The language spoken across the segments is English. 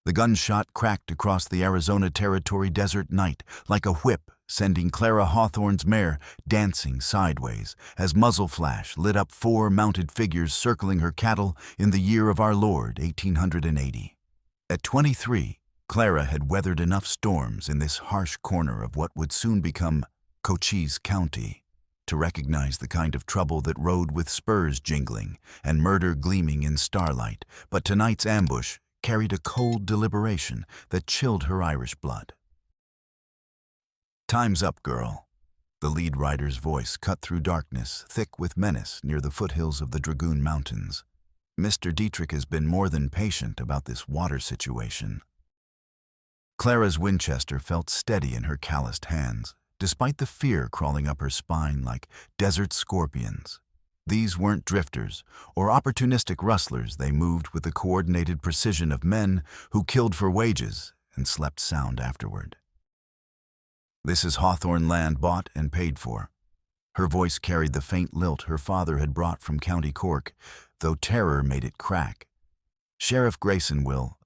The gunshot cracked across the Arizona Territory desert night like a whip, sending Clara Hawthorne's mare dancing sideways as muzzle flash lit up four mounted figures circling her cattle in the year of our Lord, 1880. At 23, Clara had weathered enough storms in this harsh corner of what would soon become Cochise County to recognize the kind of trouble that rode with spurs jingling and murder gleaming in starlight, but tonight's ambush carried a cold deliberation that chilled her Irish blood. "Time's up, girl." The lead rider's voice cut through darkness, thick with menace near the foothills of the Dragoon Mountains. "Mr. Dietrich has been more than patient about this water situation." Clara's Winchester felt steady in her calloused hands, despite the fear crawling up her spine like desert scorpions. These weren't drifters or opportunistic rustlers. They moved with the coordinated precision of men who killed for wages and slept sound afterward. "This is Hawthorne land bought and paid for." Her voice carried the faint lilt her father had brought from County Cork, though terror made it crack. "Sheriff Grayson will—"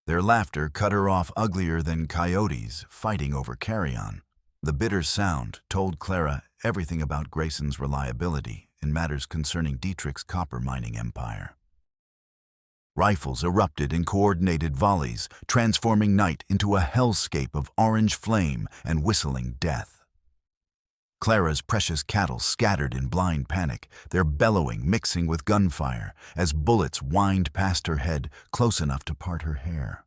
Their laughter cut her off uglier than coyotes fighting over carrion. The bitter sound told Clara everything about Grayson's reliability in matters concerning Dietrich's copper mining empire. Rifles erupted in coordinated volleys, transforming night into a hellscape of orange flame and whistling death. Clara's precious cattle scattered in blind panic, their bellowing mixing with gunfire as bullets whined past her head close enough to part her hair.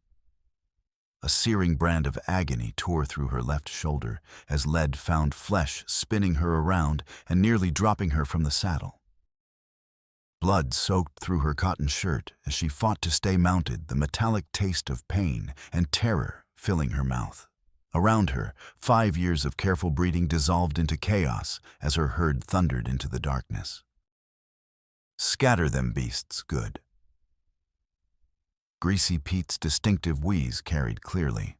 A searing brand of agony tore through her left shoulder as lead found flesh spinning her around and nearly dropping her from the saddle. Blood soaked through her cotton shirt as she fought to stay mounted, the metallic taste of pain and terror filling her mouth. Around her, 5 years of careful breeding dissolved into chaos as her herd thundered into the darkness. "Scatter them beasts good." Greasy Pete's distinctive wheeze carried clearly.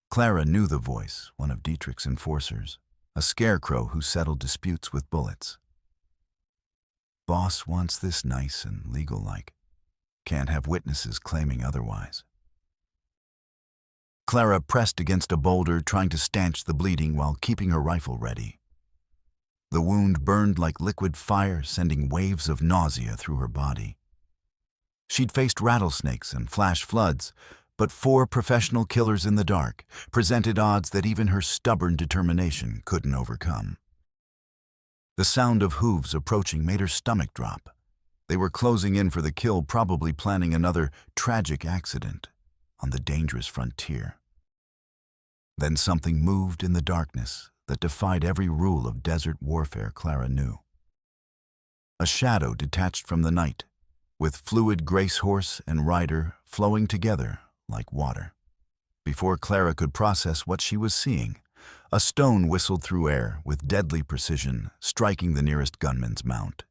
Clara knew the voice, one of Dietrich's enforcers, a scarecrow who settled disputes with bullets. "Boss wants this nice and legal-like. Can't have witnesses claiming otherwise." Clara pressed against a boulder, trying to stanch the bleeding while keeping her rifle ready. The wound burned like liquid fire, sending waves of nausea through her body. She'd faced rattlesnakes and flash floods, but 4 professional killers in the dark presented odds that even her stubborn determination couldn't overcome. The sound of hooves approaching made her stomach drop. They were closing in for the kill, probably planning another tragic accident on the dangerous frontier. Then something moved in the darkness that defied every rule of desert warfare Clara knew. A shadow detached from the night, with fluid grace horse and rider flowing together like water. Before Clara could process what she was seeing, a stone whistled through air with deadly precision, striking the nearest gunman's mount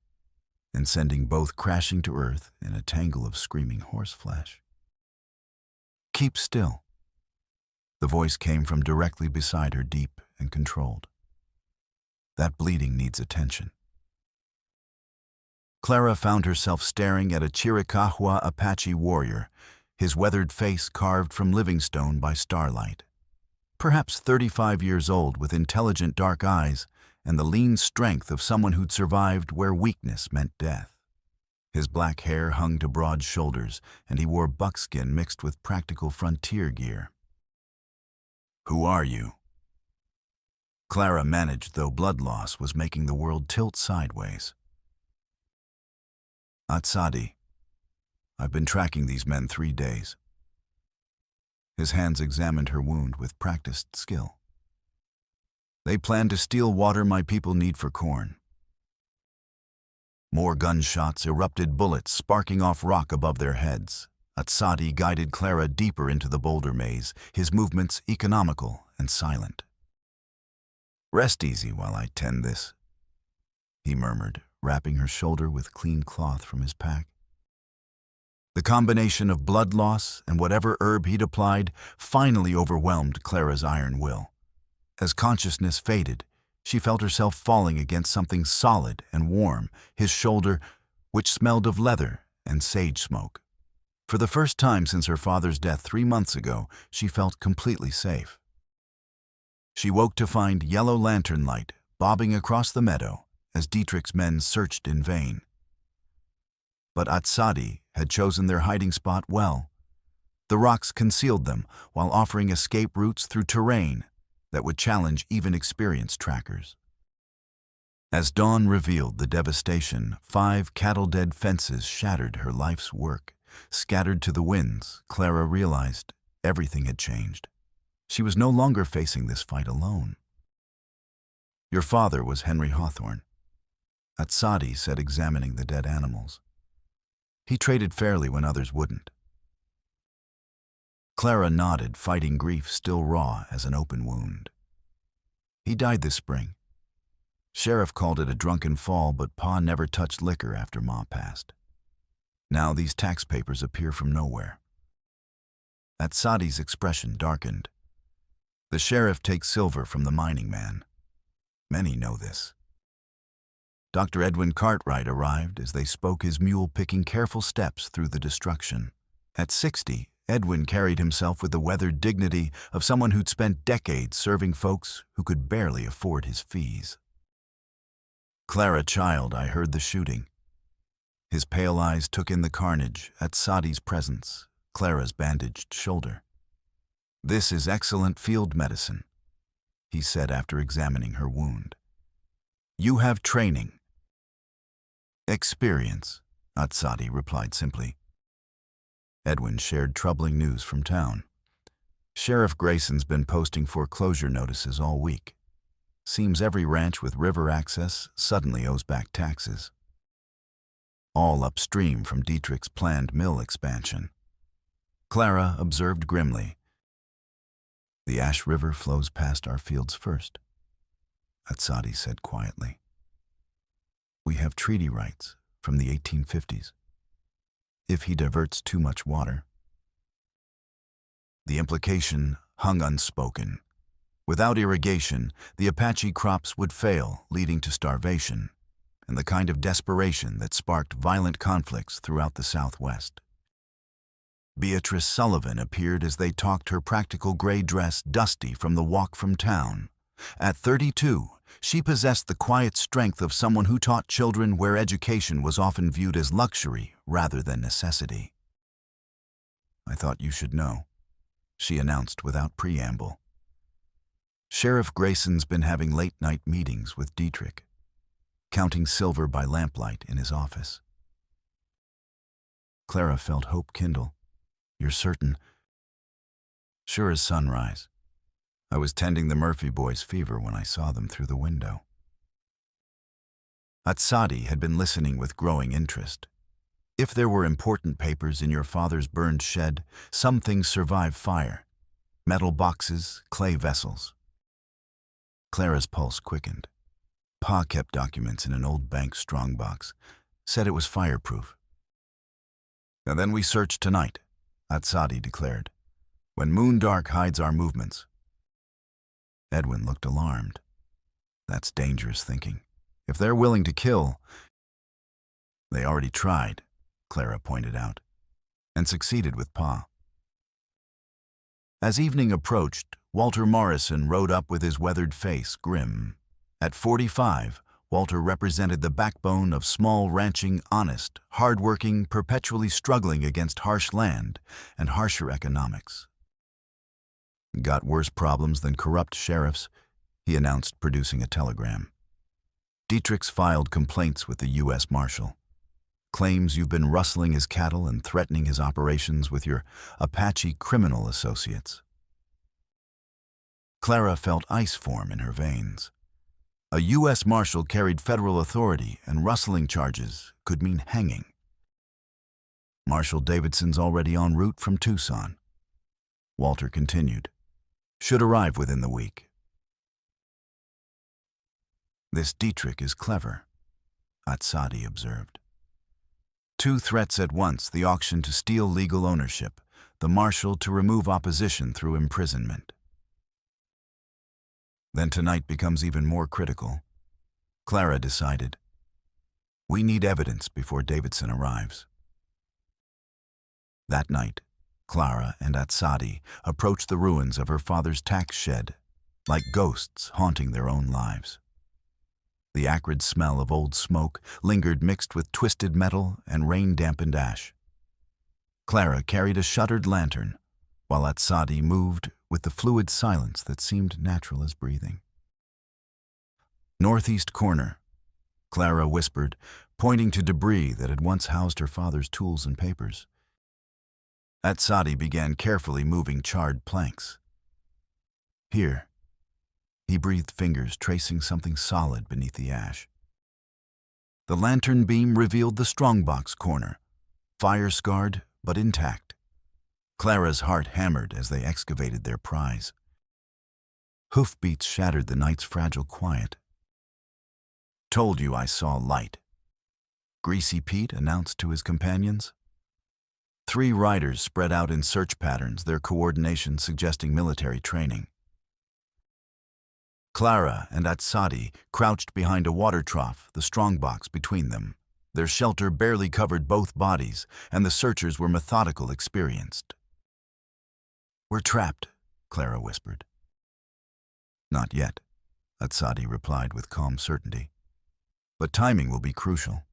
and sending both crashing to earth in a tangle of screaming horseflesh. "Keep still." The voice came from directly beside her, deep and controlled. "That bleeding needs attention." Clara found herself staring at a Chiricahua Apache warrior, his weathered face carved from living stone by starlight. Perhaps 35 years old, with intelligent dark eyes and the lean strength of someone who'd survived where weakness meant death. His black hair hung to broad shoulders, and he wore buckskin mixed with practical frontier gear. "Who are you?" Clara managed, though blood loss was making the world tilt sideways. "Atsadi. I've been tracking these men 3 days." His hands examined her wound with practiced skill. "They plan to steal water my people need for corn." More gunshots erupted, bullets sparking off rock above their heads. Atsadi guided Clara deeper into the boulder maze, his movements economical and silent. "Rest easy while I tend this," he murmured, wrapping her shoulder with clean cloth from his pack. The combination of blood loss and whatever herb he'd applied finally overwhelmed Clara's iron will. As consciousness faded, she felt herself falling against something solid and warm, his shoulder, which smelled of leather and sage smoke. For the first time since her father's death 3 months ago, she felt completely safe. She woke to find yellow lantern light bobbing across the meadow as Dietrich's men searched in vain. But Atsadi had chosen their hiding spot well. The rocks concealed them while offering escape routes through terrain that would challenge even experienced trackers. As dawn revealed the devastation, 5 cattle-dead fences shattered her life's work. Scattered to the winds, Clara realized everything had changed. She was no longer facing this fight alone. "Your father was Henry Hawthorne," Atsadi said, examining the dead animals. "He traded fairly when others wouldn't." Clara nodded, fighting grief still raw as an open wound. "He died this spring. Sheriff called it a drunken fall, but Pa never touched liquor after Ma passed. Now these tax papers appear from nowhere." Atsadi's expression darkened. "The sheriff takes silver from the mining man. Many know this." Dr. Edwin Cartwright arrived as they spoke, his mule picking careful steps through the destruction. At 60, Edwin carried himself with the weathered dignity of someone who'd spent decades serving folks who could barely afford his fees. "Clara, child, I heard the shooting." His pale eyes took in the carnage, Atsadi's presence, Clara's bandaged shoulder. "This is excellent field medicine," he said after examining her wound. "You have training." "Experience," Atsadi replied simply. Edwin shared troubling news from town. "Sheriff Grayson's been posting foreclosure notices all week. Seems every ranch with river access suddenly owes back taxes. All upstream from Dietrich's planned mill expansion." Clara observed grimly. "The Ash River flows past our fields first," Atsadi said quietly. "We have treaty rights from the 1850s. If he diverts too much water." The implication hung unspoken. Without irrigation, the Apache crops would fail, leading to starvation, and the kind of desperation that sparked violent conflicts throughout the Southwest. Beatrice Sullivan appeared as they talked, her practical gray dress dusty from the walk from town. At 32, she possessed the quiet strength of someone who taught children where education was often viewed as luxury rather than necessity. "I thought you should know," she announced without preamble. "Sheriff Grayson's been having late-night meetings with Dietrich, counting silver by lamplight in his office." Clara felt hope kindle. "You're certain?" "Sure as sunrise. I was tending the Murphy boys' fever when I saw them through the window." Atsadi had been listening with growing interest. "If there were important papers in your father's burned shed, some things survive fire. Metal boxes, clay vessels." Clara's pulse quickened. Pa kept documents in an old bank strongbox, said it was fireproof. "And then we searched tonight," Atsadi declared, "when moondark hides our movements." Edwin looked alarmed. "That's dangerous thinking. If they're willing to kill—" "They already tried," Clara pointed out, "and succeeded with Pa." As evening approached, Walter Morrison rode up with his weathered face grim. At 45, Walter represented the backbone of small ranching, honest, hard-working, perpetually struggling against harsh land and harsher economics. "Got worse problems than corrupt sheriffs," he announced, producing a telegram. "Dietrich's filed complaints with the U.S. Marshal. Claims you've been rustling his cattle and threatening his operations with your Apache criminal associates." Clara felt ice form in her veins. A U.S. Marshal carried federal authority, and rustling charges could mean hanging. "Marshal Davidson's already en route from Tucson," Walter continued. "Should arrive within the week." "This Dietrich is clever," Atsadi observed. 2 threats at once: the auction to steal legal ownership, the Marshal to remove opposition through imprisonment. Then tonight becomes even more critical. Clara decided, "We need evidence before Davidson arrives." That night, Clara and Atsadi approached the ruins of her father's tax shed, like ghosts haunting their own lives. The acrid smell of old smoke lingered mixed with twisted metal and rain-dampened ash. Clara carried a shuttered lantern, while Atsadi moved with the fluid silence that seemed natural as breathing. Northeast corner, Clara whispered, pointing to debris that had once housed her father's tools and papers. Atsadi began carefully moving charred planks. Here, he breathed, fingers tracing something solid beneath the ash. The lantern beam revealed the strongbox corner, fire-scarred but intact. Clara's heart hammered as they excavated their prize. Hoofbeats shattered the night's fragile quiet. "Told you I saw light," Greasy Pete announced to his companions. 3 riders spread out in search patterns, their coordination suggesting military training. Clara and Atsadi crouched behind a water trough, the strongbox between them. Their shelter barely covered both bodies, and the searchers were methodical, experienced. "We're trapped," Clara whispered. "Not yet," Atsadi replied with calm certainty. "But timing will be crucial."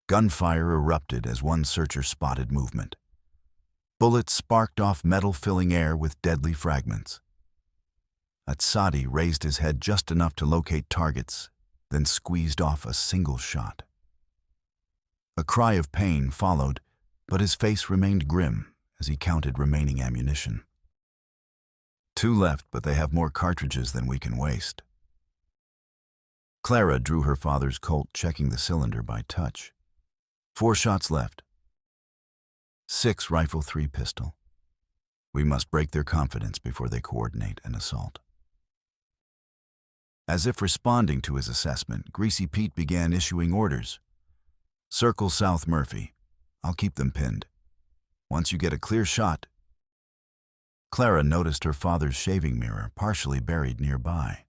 Gunfire erupted as one searcher spotted movement. Bullets sparked off metal, filling air with deadly fragments. Atsadi raised his head just enough to locate targets, then squeezed off a single shot. A cry of pain followed, but his face remained grim as he counted remaining ammunition. 2 left, but they have more cartridges than we can waste." Clara drew her father's Colt, checking the cylinder by touch. 4 shots left. 6 rifle, 3 pistol. We must break their confidence before they coordinate an assault. As if responding to his assessment, Greasy Pete began issuing orders. "Circle South Murphy. I'll keep them pinned. Once you get a clear shot..." Clara noticed her father's shaving mirror partially buried nearby.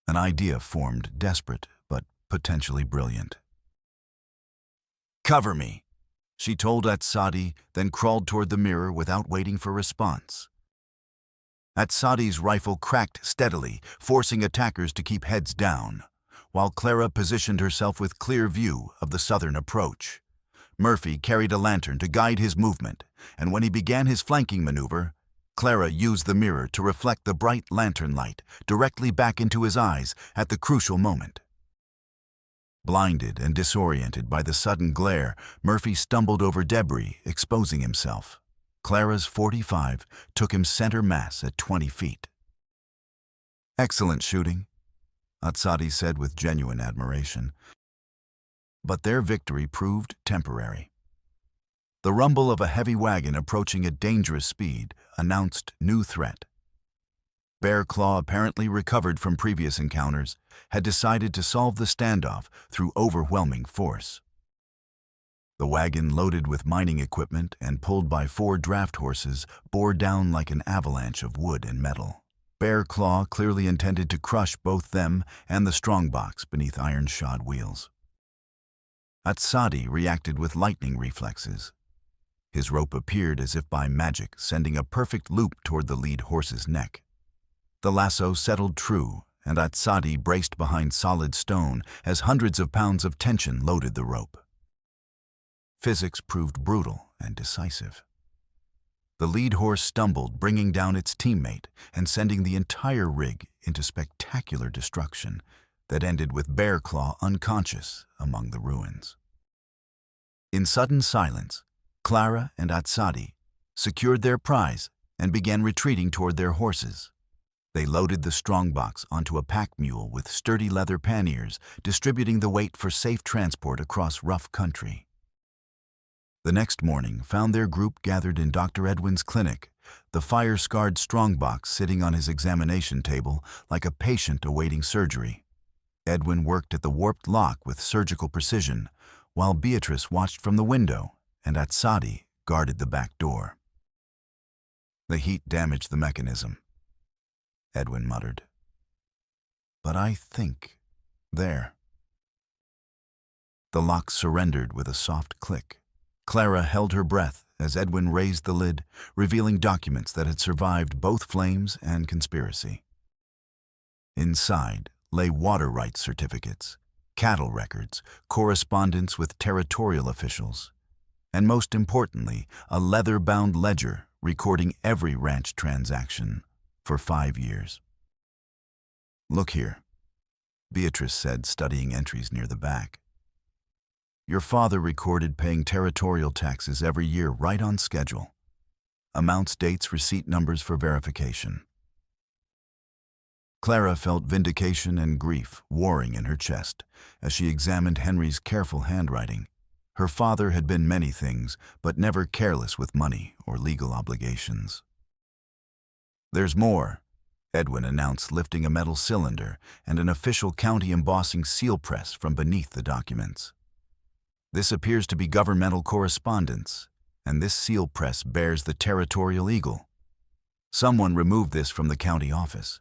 An idea formed, desperate but potentially brilliant. "Cover me," she told Atsadi, then crawled toward the mirror without waiting for response. Atsadi's rifle cracked steadily, forcing attackers to keep heads down, while Clara positioned herself with clear view of the southern approach. Murphy carried a lantern to guide his movement, and when he began his flanking maneuver, Clara used the mirror to reflect the bright lantern light directly back into his eyes at the crucial moment. Blinded and disoriented by the sudden glare, Murphy stumbled over debris, exposing himself. Clara's .45 took him center mass at 20 feet. "Excellent shooting," Atsadi said with genuine admiration. But their victory proved temporary. The rumble of a heavy wagon approaching at dangerous speed announced new threat. Bear Claw, apparently recovered from previous encounters, had decided to solve the standoff through overwhelming force. The wagon, loaded with mining equipment and pulled by 4 draft horses, bore down like an avalanche of wood and metal. Bear Claw clearly intended to crush both them and the strongbox beneath iron-shod wheels. Atsadi reacted with lightning reflexes. His rope appeared as if by magic, sending a perfect loop toward the lead horse's neck. The lasso settled true, and Atsadi braced behind solid stone as hundreds of pounds of tension loaded the rope. Physics proved brutal and decisive. The lead horse stumbled, bringing down its teammate and sending the entire rig into spectacular destruction that ended with Bear Claw unconscious among the ruins. In sudden silence, Clara and Atsadi secured their prize and began retreating toward their horses. They loaded the strongbox onto a pack mule with sturdy leather panniers, distributing the weight for safe transport across rough country. The next morning found their group gathered in Dr. Edwin's clinic, the fire-scarred strongbox sitting on his examination table like a patient awaiting surgery. Edwin worked at the warped lock with surgical precision, while Beatrice watched from the window and Atsadi guarded the back door. "The heat damaged the mechanism," Edwin muttered. "But I think... there." The lock surrendered with a soft click. Clara held her breath as Edwin raised the lid, revealing documents that had survived both flames and conspiracy. Inside lay water rights certificates, cattle records, correspondence with territorial officials, and most importantly, a leather-bound ledger recording every ranch transaction for 5 years. "Look here," Beatrice said, studying entries near the back. "Your father recorded paying territorial taxes every year right on schedule. Amounts, dates, receipt numbers for verification." Clara felt vindication and grief warring in her chest as she examined Henry's careful handwriting. Her father had been many things, but never careless with money or legal obligations. "There's more," Edwin announced, lifting a metal cylinder and an official county embossing seal press from beneath the documents. "This appears to be governmental correspondence, and this seal press bears the territorial eagle. Someone removed this from the county office."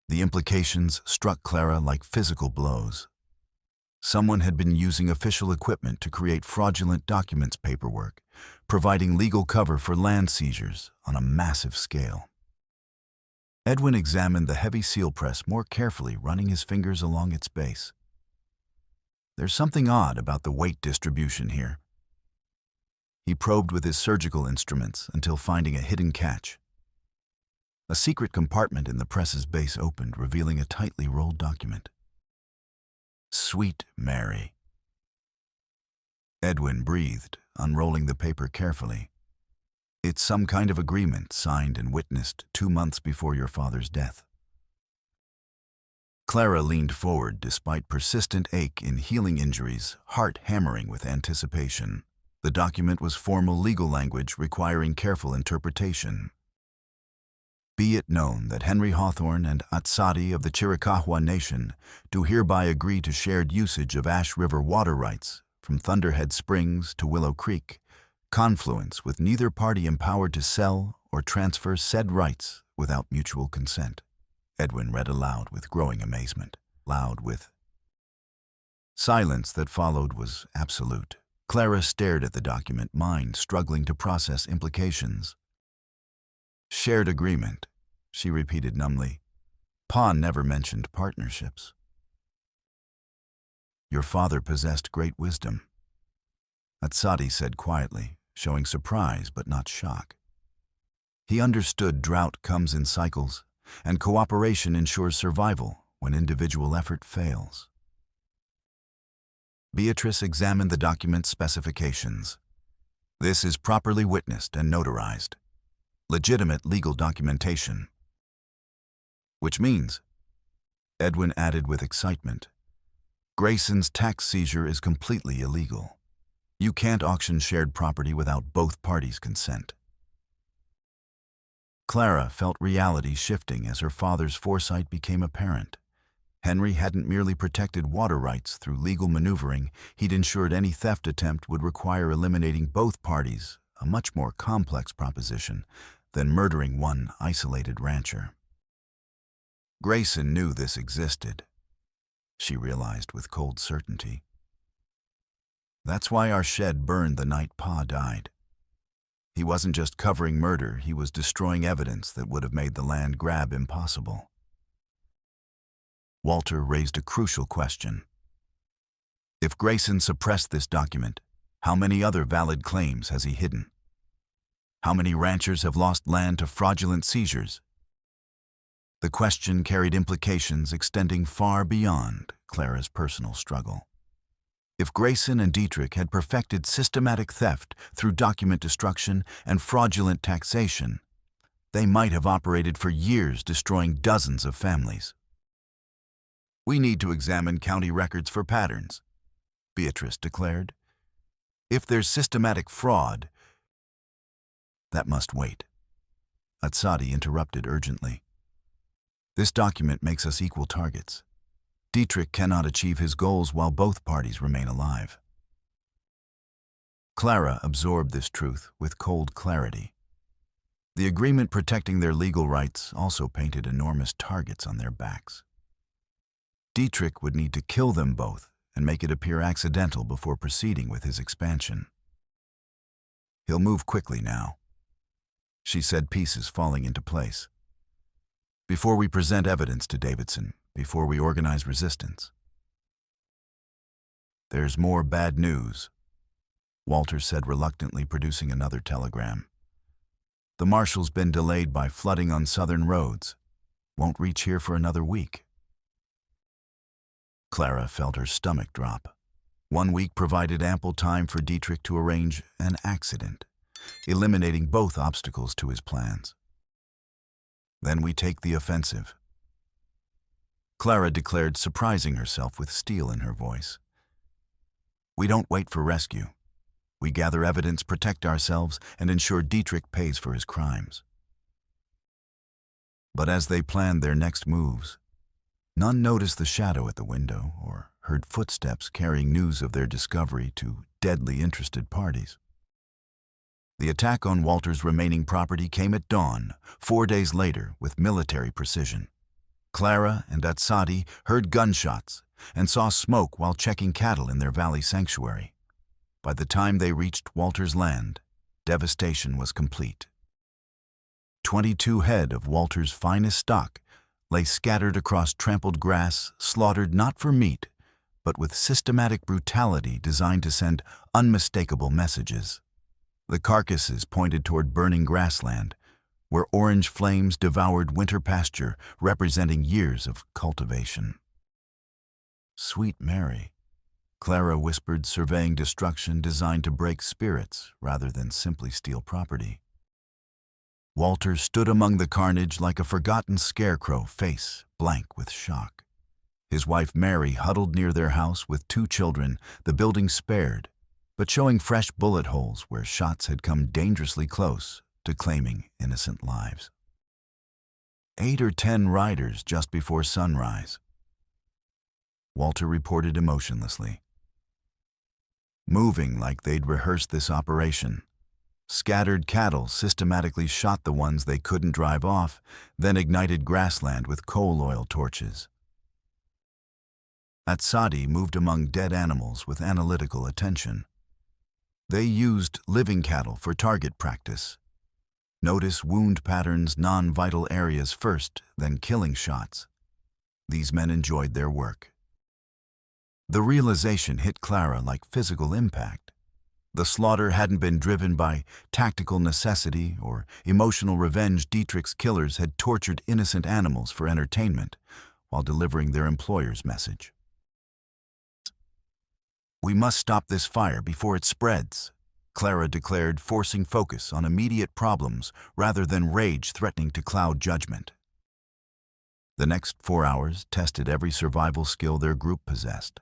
The implications struck Clara like physical blows. Someone had been using official equipment to create fraudulent documents paperwork, providing legal cover for land seizures on a massive scale. Edwin examined the heavy seal press more carefully, running his fingers along its base. "There's something odd about the weight distribution here." He probed with his surgical instruments until finding a hidden catch. A secret compartment in the press's base opened, revealing a tightly rolled document. "Sweet Mary." Edwin breathed, unrolling the paper carefully. "It's some kind of agreement signed and witnessed 2 months before your father's death." Clara leaned forward despite persistent ache in healing injuries, heart hammering with anticipation. The document was formal legal language requiring careful interpretation. "Be it known that Henry Hawthorne and Atsadi of the Chiricahua Nation do hereby agree to shared usage of Ash River water rights from Thunderhead Springs to Willow Creek, confluence with neither party empowered to sell or transfer said rights without mutual consent." Edwin read aloud with growing amazement. Silence that followed was absolute. Clara stared at the document, mind struggling to process implications. "Shared agreement," she repeated numbly. "Pa never mentioned partnerships." "Your father possessed great wisdom," Atsadi said quietly, showing surprise but not shock. "He understood drought comes in cycles, and cooperation ensures survival when individual effort fails." Beatrice examined the document's specifications. "This is properly witnessed and notarized. Legitimate legal documentation." "Which means," Edwin added with excitement, "Grayson's tax seizure is completely illegal. You can't auction shared property without both parties' consent." Clara felt reality shifting as her father's foresight became apparent. Henry hadn't merely protected water rights through legal maneuvering, he'd ensured any theft attempt would require eliminating both parties, a much more complex proposition than murdering one isolated rancher. Grayson knew this existed, she realized with cold certainty. That's why our shed burned the night Pa died. He wasn't just covering murder, he was destroying evidence that would have made the land grab impossible. Walter raised a crucial question. If Grayson suppressed this document, how many other valid claims has he hidden? How many ranchers have lost land to fraudulent seizures? The question carried implications extending far beyond Clara's personal struggle. If Grayson and Dietrich had perfected systematic theft through document destruction and fraudulent taxation, they might have operated for years, destroying dozens of families. We need to examine county records for patterns, Beatrice declared. If there's systematic fraud, that must wait. Atsadi interrupted urgently. This document makes us equal targets. Dietrich cannot achieve his goals while both parties remain alive. Clara absorbed this truth with cold clarity. The agreement protecting their legal rights also painted enormous targets on their backs. Dietrich would need to kill them both and make it appear accidental before proceeding with his expansion. He'll move quickly now, she said, pieces falling into place. Before we present evidence to Davidson, before we organize resistance. There's more bad news, Walter said reluctantly, producing another telegram. The marshal's been delayed by flooding on southern roads. Won't reach here for another week. Clara felt her stomach drop. 1 week provided ample time for Dietrich to arrange an accident, eliminating both obstacles to his plans. Then we take the offensive, Clara declared, surprising herself with steel in her voice. We don't wait for rescue. We gather evidence, protect ourselves, and ensure Dietrich pays for his crimes. But as they planned their next moves, none noticed the shadow at the window or heard footsteps carrying news of their discovery to deadly interested parties. The attack on Walter's remaining property came at dawn, 4 days later, with military precision. Clara and Atsadi heard gunshots and saw smoke while checking cattle in their valley sanctuary. By the time they reached Walter's land, devastation was complete. 22 head of Walter's finest stock lay scattered across trampled grass, slaughtered not for meat, but with systematic brutality designed to send unmistakable messages. The carcasses pointed toward burning grassland, where orange flames devoured winter pasture, representing years of cultivation. Sweet Mary, Clara whispered, surveying destruction designed to break spirits rather than simply steal property. Walter stood among the carnage like a forgotten scarecrow, face blank with shock. His wife Mary huddled near their house with 2 children, the building spared, but showing fresh bullet holes where shots had come dangerously close to claiming innocent lives. 8 or 10 riders just before sunrise, Walter reported emotionlessly. Moving like they'd rehearsed this operation. Scattered cattle systematically shot the ones they couldn't drive off, then ignited grassland with coal oil torches. Atsadi moved among dead animals with analytical attention. They used living cattle for target practice. Notice wound patterns, non-vital areas first, then killing shots. These men enjoyed their work. The realization hit Clara like physical impact. The slaughter hadn't been driven by tactical necessity or emotional revenge. Dietrich's killers had tortured innocent animals for entertainment while delivering their employer's message. We must stop this fire before it spreads, Clara declared, forcing focus on immediate problems rather than rage threatening to cloud judgment. The next 4 hours tested every survival skill their group possessed.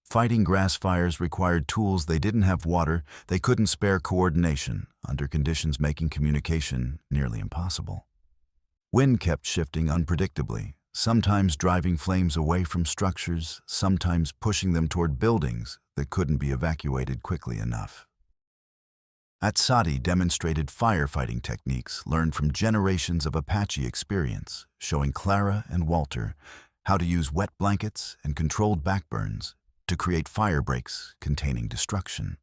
Fighting grass fires required tools they didn't have, water they couldn't spare, coordination under conditions making communication nearly impossible. Wind kept shifting unpredictably, sometimes driving flames away from structures, sometimes pushing them toward buildings that couldn't be evacuated quickly enough. Atsadi demonstrated firefighting techniques learned from generations of Apache experience, showing Clara and Walter how to use wet blankets and controlled backburns to create fire breaks containing destruction.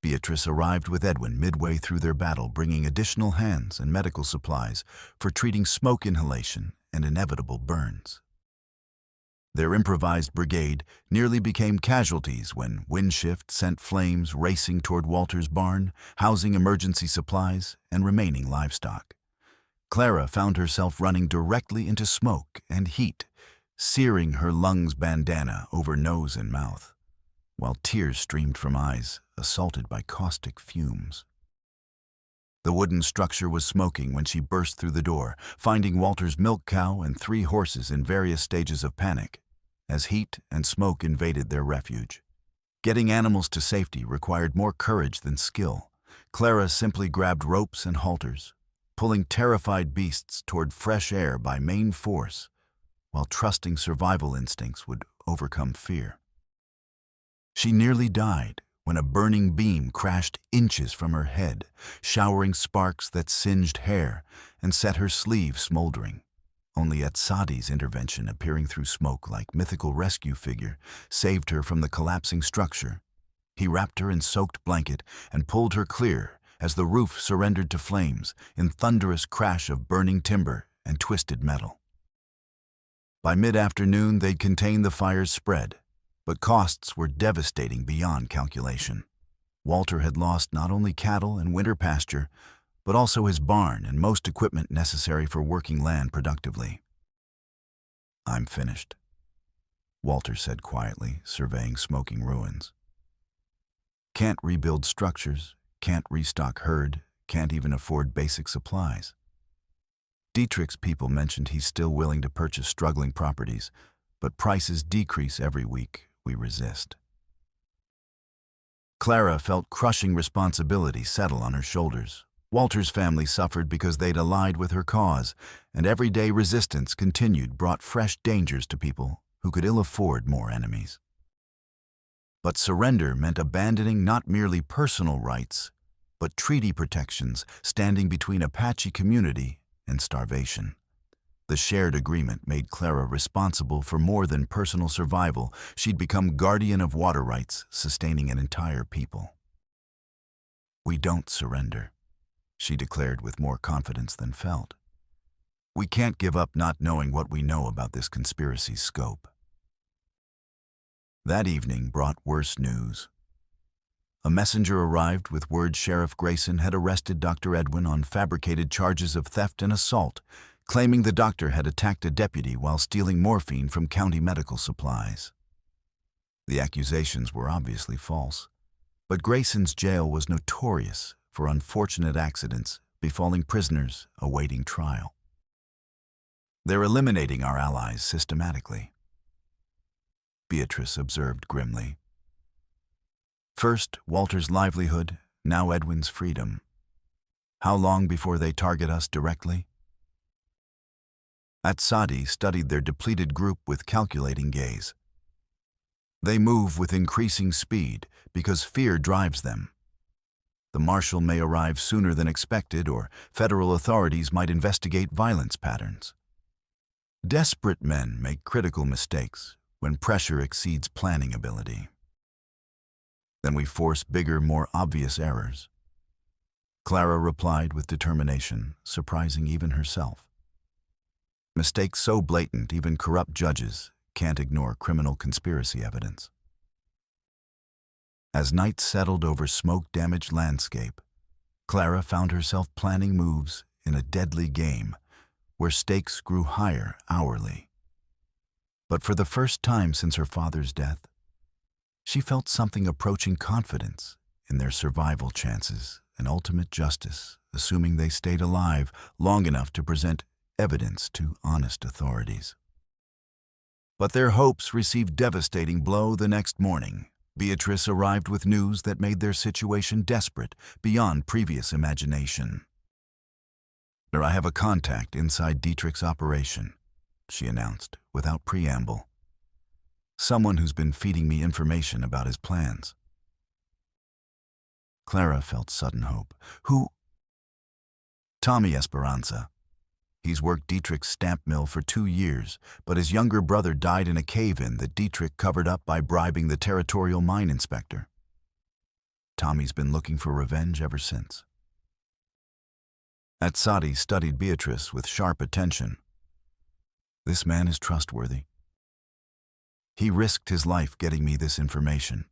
Beatrice arrived with Edwin midway through their battle, bringing additional hands and medical supplies for treating smoke inhalation and inevitable burns. Their improvised brigade nearly became casualties when wind shift sent flames racing toward Walter's barn, housing emergency supplies and remaining livestock. Clara found herself running directly into smoke and heat, searing her lungs bandana over nose and mouth, while tears streamed from eyes assaulted by caustic fumes. The wooden structure was smoking when she burst through the door, finding Walter's milk cow and 3 horses in various stages of panic, as heat and smoke invaded their refuge. Getting animals to safety required more courage than skill. Clara simply grabbed ropes and halters, pulling terrified beasts toward fresh air by main force, while trusting survival instincts would overcome fear. She nearly died when a burning beam crashed inches from her head, showering sparks that singed hair and set her sleeve smoldering. Only Atsadi's intervention, appearing through smoke like mythical rescue figure, saved her from the collapsing structure. He wrapped her in soaked blanket and pulled her clear as the roof surrendered to flames in thunderous crash of burning timber and twisted metal. By mid-afternoon, they'd contained the fire's spread, but costs were devastating beyond calculation. Walter had lost not only cattle and winter pasture, but also his barn and most equipment necessary for working land productively. "I'm finished," Walter said quietly, surveying smoking ruins. "Can't rebuild structures, can't restock herd, can't even afford basic supplies." Dietrich's people mentioned he's still willing to purchase struggling properties, but prices decrease every week. We resist. Clara felt crushing responsibility settle on her shoulders. Walter's family suffered because they'd allied with her cause, and everyday resistance continued brought fresh dangers to people who could ill afford more enemies. But surrender meant abandoning not merely personal rights, but treaty protections standing between Apache community and starvation. The shared agreement made Clara responsible for more than personal survival. She'd become guardian of water rights, sustaining an entire people. "We don't surrender," she declared with more confidence than felt. "We can't give up not knowing what we know about this conspiracy's scope." That evening brought worse news. A messenger arrived with word Sheriff Grayson had arrested Dr. Edwin on fabricated charges of theft and assault, claiming the doctor had attacked a deputy while stealing morphine from county medical supplies. The accusations were obviously false, but Grayson's jail was notorious for unfortunate accidents befalling prisoners awaiting trial. "They're eliminating our allies systematically," Beatrice observed grimly. "First, Walter's livelihood, now Edwin's freedom. How long before they target us directly?" Atsadi studied their depleted group with calculating gaze. "They move with increasing speed because fear drives them. The marshal may arrive sooner than expected, or federal authorities might investigate violence patterns. Desperate men make critical mistakes when pressure exceeds planning ability. Then we force bigger, more obvious errors." Clara replied with determination, surprising even herself. Mistakes so blatant even corrupt judges can't ignore criminal conspiracy evidence. As night settled over smoke-damaged landscape, Clara found herself planning moves in a deadly game where stakes grew higher hourly. But for the first time since her father's death, she felt something approaching confidence in their survival chances and ultimate justice, assuming they stayed alive long enough to present evidence to honest authorities. But their hopes received devastating blow the next morning. Beatrice arrived with news that made their situation desperate beyond previous imagination. "I have a contact inside Dietrich's operation," she announced without preamble. "Someone who's been feeding me information about his plans." Clara felt sudden hope. "Who?" "Tommy Esperanza. He's worked Dietrich's stamp mill for 2 years, but his younger brother died in a cave-in that Dietrich covered up by bribing the territorial mine inspector. Tommy's been looking for revenge ever since." Atsadi studied Beatrice with sharp attention. "This man is trustworthy. He risked his life getting me this information."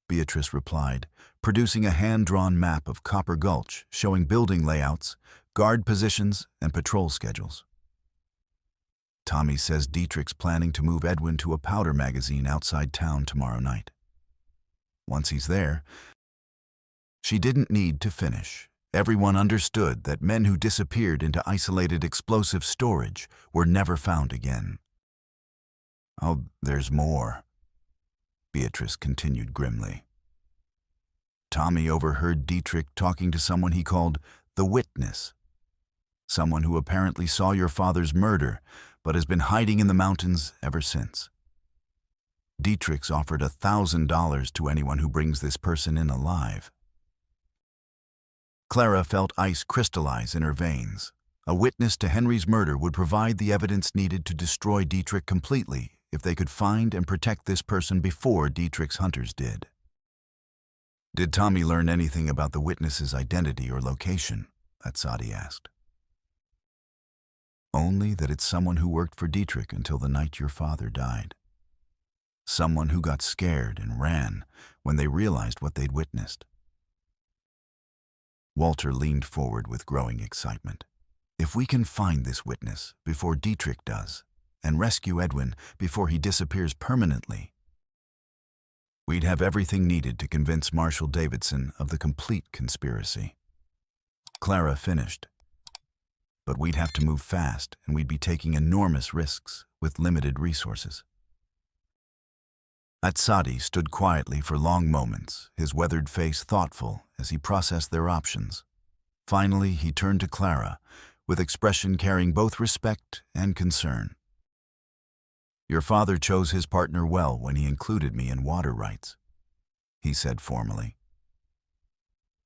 Beatrice replied, producing a hand-drawn map of Copper Gulch showing building layouts, guard positions, and patrol schedules. "Tommy says Dietrich's planning to move Edwin to a powder magazine outside town tomorrow night. Once he's there..." She didn't need to finish. Everyone understood that men who disappeared into isolated explosive storage were never found again. "Oh, there's more," Beatrice continued grimly. "Tommy overheard Dietrich talking to someone he called the Witness. Someone who apparently saw your father's murder, but has been hiding in the mountains ever since. Dietrich's offered $1,000 to anyone who brings this person in alive." Clara felt ice crystallize in her veins. A witness to Henry's murder would provide the evidence needed to destroy Dietrich completely if they could find and protect this person before Dietrich's hunters did. Did Tommy learn anything about the witness's identity or location? Atsadi asked. Only that it's someone who worked for Dietrich until the night your father died. Someone who got scared and ran when they realized what they'd witnessed. Walter leaned forward with growing excitement. If we can find this witness before Dietrich does, and rescue Edwin before he disappears permanently, we'd have everything needed to convince Marshal Davidson of the complete conspiracy. Clara finished. But we'd have to move fast, and we'd be taking enormous risks with limited resources. Atsadi stood quietly for long moments, his weathered face thoughtful as he processed their options. Finally, he turned to Clara, with expression carrying both respect and concern. Your father chose his partner well when he included me in water rights, he said formally.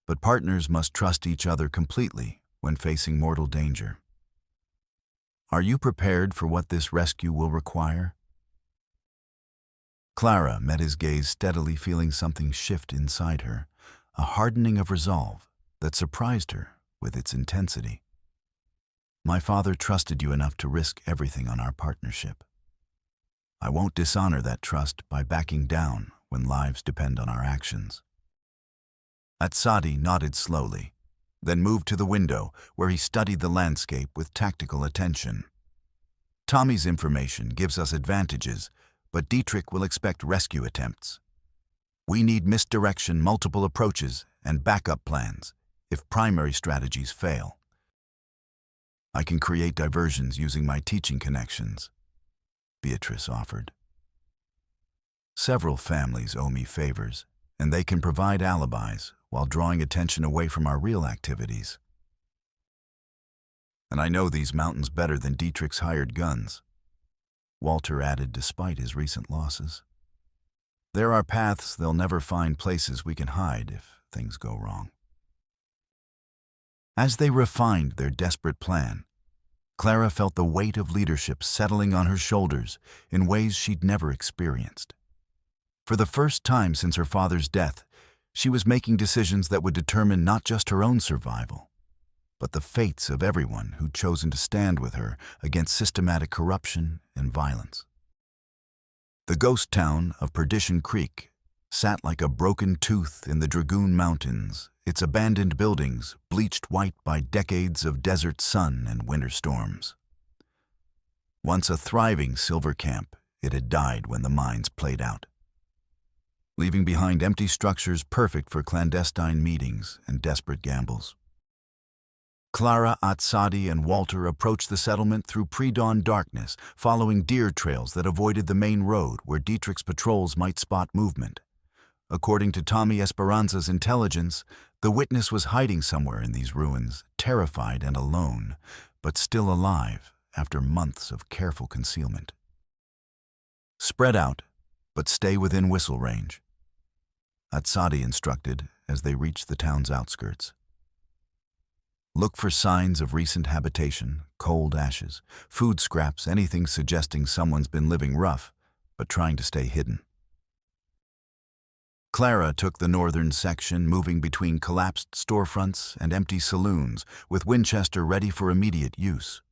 But partners must trust each other completely when facing mortal danger. Are you prepared for what this rescue will require? Clara met his gaze steadily, feeling something shift inside her, a hardening of resolve that surprised her with its intensity. My father trusted you enough to risk everything on our partnership. I won't dishonor that trust by backing down when lives depend on our actions. Atsadi nodded slowly, then moved to the window where he studied the landscape with tactical attention. Tommy's information gives us advantages, but Dietrich will expect rescue attempts. We need misdirection, multiple approaches, and backup plans if primary strategies fail. I can create diversions using my teaching connections, Beatrice offered. Several families owe me favors, and they can provide alibis while drawing attention away from our real activities. And I know these mountains better than Dietrich's hired guns, Walter added despite his recent losses. There are paths they'll never find, places we can hide if things go wrong. As they refined their desperate plan, Clara felt the weight of leadership settling on her shoulders in ways she'd never experienced. For the first time since her father's death, she was making decisions that would determine not just her own survival, but the fates of everyone who'd chosen to stand with her against systematic corruption and violence. The ghost town of Perdition Creek sat like a broken tooth in the Dragoon Mountains, its abandoned buildings bleached white by decades of desert sun and winter storms. Once a thriving silver camp, it had died when the mines played out, leaving behind empty structures perfect for clandestine meetings and desperate gambles. Clara, Atsadi, and Walter approached the settlement through pre-dawn darkness, following deer trails that avoided the main road where Dietrich's patrols might spot movement. According to Tommy Esperanza's intelligence, the witness was hiding somewhere in these ruins, terrified and alone, but still alive after months of careful concealment. Spread out, but stay within whistle range, Atsadi instructed as they reached the town's outskirts. Look for signs of recent habitation, cold ashes, food scraps, anything suggesting someone's been living rough, but trying to stay hidden. Clara took the northern section, moving between collapsed storefronts and empty saloons, with Winchester ready for immediate use.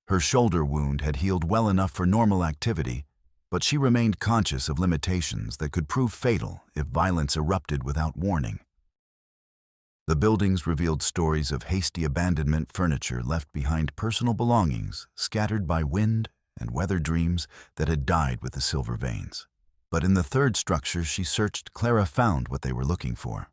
Her shoulder wound had healed well enough for normal activity, but she remained conscious of limitations that could prove fatal if violence erupted without warning. The buildings revealed stories of hasty abandonment, furniture left behind, personal belongings scattered by wind and weather dreams that had died with the silver veins. But in the third structure she searched, Clara found what they were looking for.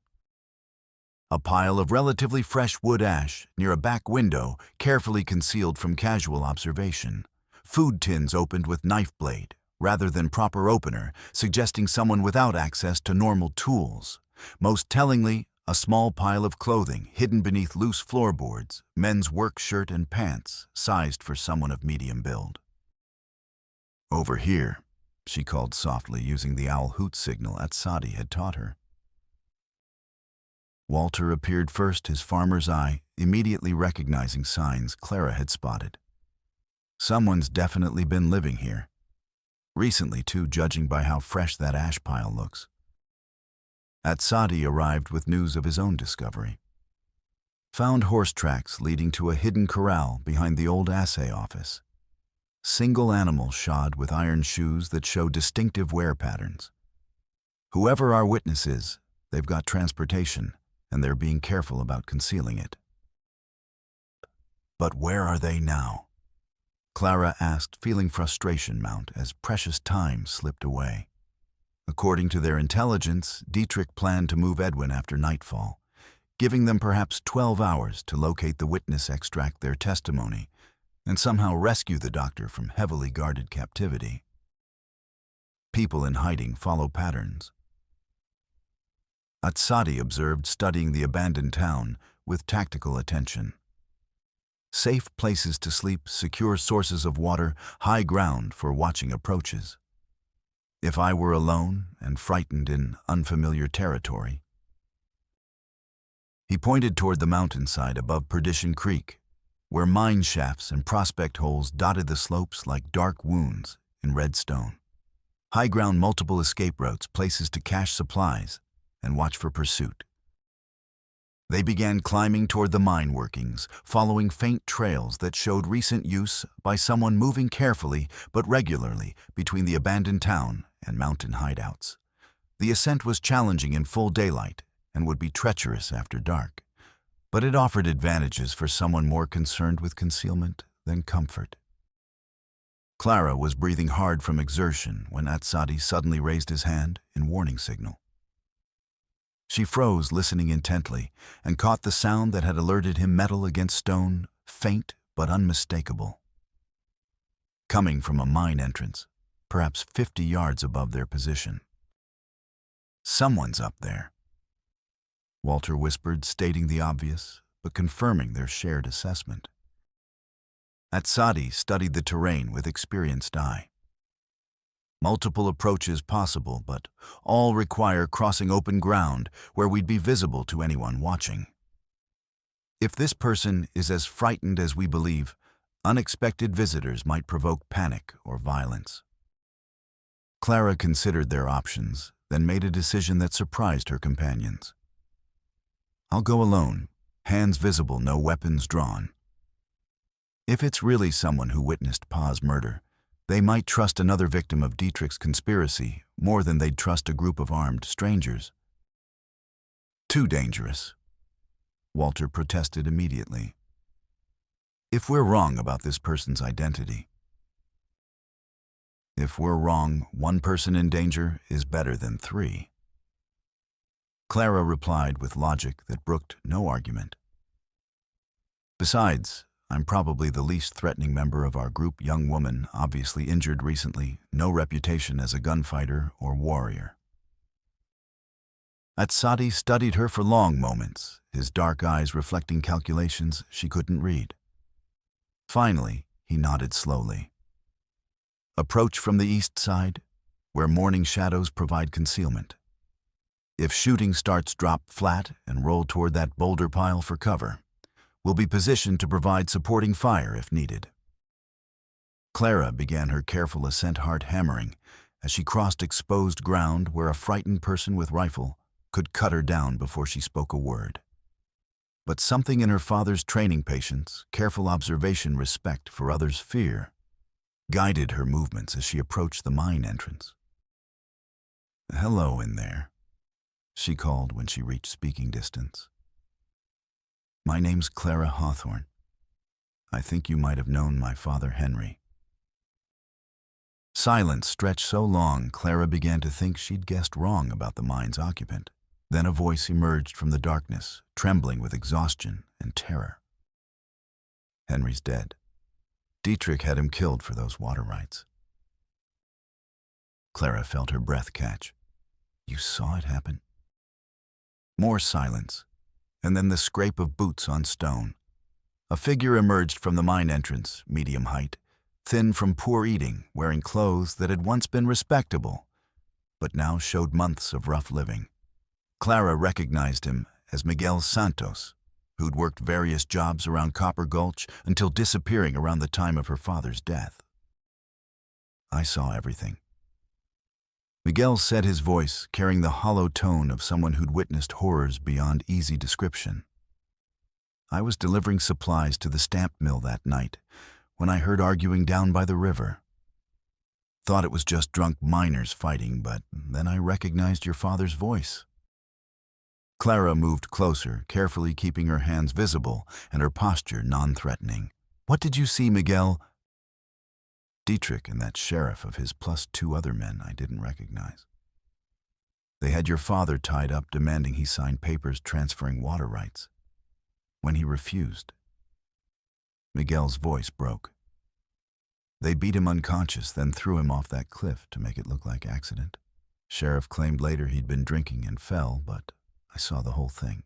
A pile of relatively fresh wood ash near a back window, carefully concealed from casual observation. Food tins opened with knife blade, rather than proper opener, suggesting someone without access to normal tools. Most tellingly, a small pile of clothing hidden beneath loose floorboards, men's work shirt and pants, sized for someone of medium build. Over here, she called softly using the owl hoot signal Atsadi had taught her. Walter appeared first, his farmer's eye immediately recognizing signs Clara had spotted. Someone's definitely been living here. Recently, too, judging by how fresh that ash pile looks. Atsadi arrived with news of his own discovery. Found horse tracks leading to a hidden corral behind the old assay office. Single animal shod with iron shoes that show distinctive wear patterns. Whoever our witness is, they've got transportation, and they're being careful about concealing it. But where are they now? Clara asked, feeling frustration mount as precious time slipped away. According to their intelligence, Dietrich planned to move Edwin after nightfall, giving them perhaps 12 hours to locate the witness, extract their testimony, and somehow rescue the doctor from heavily guarded captivity. People in hiding follow patterns. Atsadi observed, studying the abandoned town with tactical attention. Safe places to sleep, secure sources of water, high ground for watching approaches. If I were alone and frightened in unfamiliar territory. He pointed toward the mountainside above Perdition Creek, where mine shafts and prospect holes dotted the slopes like dark wounds in red stone. High ground, multiple escape routes, places to cache supplies and watch for pursuit. They began climbing toward the mine workings, following faint trails that showed recent use by someone moving carefully but regularly between the abandoned town and mountain hideouts. The ascent was challenging in full daylight and would be treacherous after dark, but it offered advantages for someone more concerned with concealment than comfort. Clara was breathing hard from exertion when Atsadi suddenly raised his hand in warning signal. She froze, listening intently, and caught the sound that had alerted him: metal against stone, faint but unmistakable. Coming from a mine entrance, perhaps 50 yards above their position. Someone's up there, Walter whispered, stating the obvious, but confirming their shared assessment. Atsadi studied the terrain with experienced eye. Multiple approaches possible, but all require crossing open ground where we'd be visible to anyone watching. If this person is as frightened as we believe, unexpected visitors might provoke panic or violence. Clara considered their options, then made a decision that surprised her companions. I'll go alone, hands visible, no weapons drawn. If it's really someone who witnessed Pa's murder, they might trust another victim of Dietrich's conspiracy more than they'd trust a group of armed strangers. Too dangerous, Walter protested immediately. If we're wrong about this person's identity. If we're wrong, one person in danger is better than 3. Clara replied with logic that brooked no argument. Besides, I'm probably the least threatening member of our group. Young woman, obviously injured recently, no reputation as a gunfighter or warrior. Atsadi studied her for long moments, his dark eyes reflecting calculations she couldn't read. Finally, he nodded slowly. Approach from the east side, where morning shadows provide concealment. If shooting starts, drop flat and roll toward that boulder pile for cover. Will be positioned to provide supporting fire if needed. Clara began her careful ascent, heart hammering, as she crossed exposed ground where a frightened person with rifle could cut her down before she spoke a word. But something in her father's training, patience, careful observation, respect for others' fear, guided her movements as she approached the mine entrance. "Hello in there," she called when she reached speaking distance. "My name's Clara Hawthorne. I think you might have known my father, Henry." Silence stretched so long, Clara began to think she'd guessed wrong about the mine's occupant. Then a voice emerged from the darkness, trembling with exhaustion and terror. "Henry's dead. Dietrich had him killed for those water rights." Clara felt her breath catch. "You saw it happen?" More silence, and then the scrape of boots on stone. A figure emerged from the mine entrance, medium height, thin from poor eating, wearing clothes that had once been respectable, but now showed months of rough living. Clara recognized him as Miguel Santos, who'd worked various jobs around Copper Gulch until disappearing around the time of her father's death. I saw everything. Miguel said, his voice carrying the hollow tone of someone who'd witnessed horrors beyond easy description. I was delivering supplies to the stamp mill that night when I heard arguing down by the river. Thought it was just drunk miners fighting, but then I recognized your father's voice. Clara moved closer, carefully keeping her hands visible and her posture non-threatening. What did you see, Miguel? Dietrich and that sheriff of his plus 2 other men I didn't recognize. They had your father tied up, demanding he sign papers transferring water rights. When he refused, Miguel's voice broke. They beat him unconscious, then threw him off that cliff to make it look like accident. Sheriff claimed later he'd been drinking and fell, but I saw the whole thing.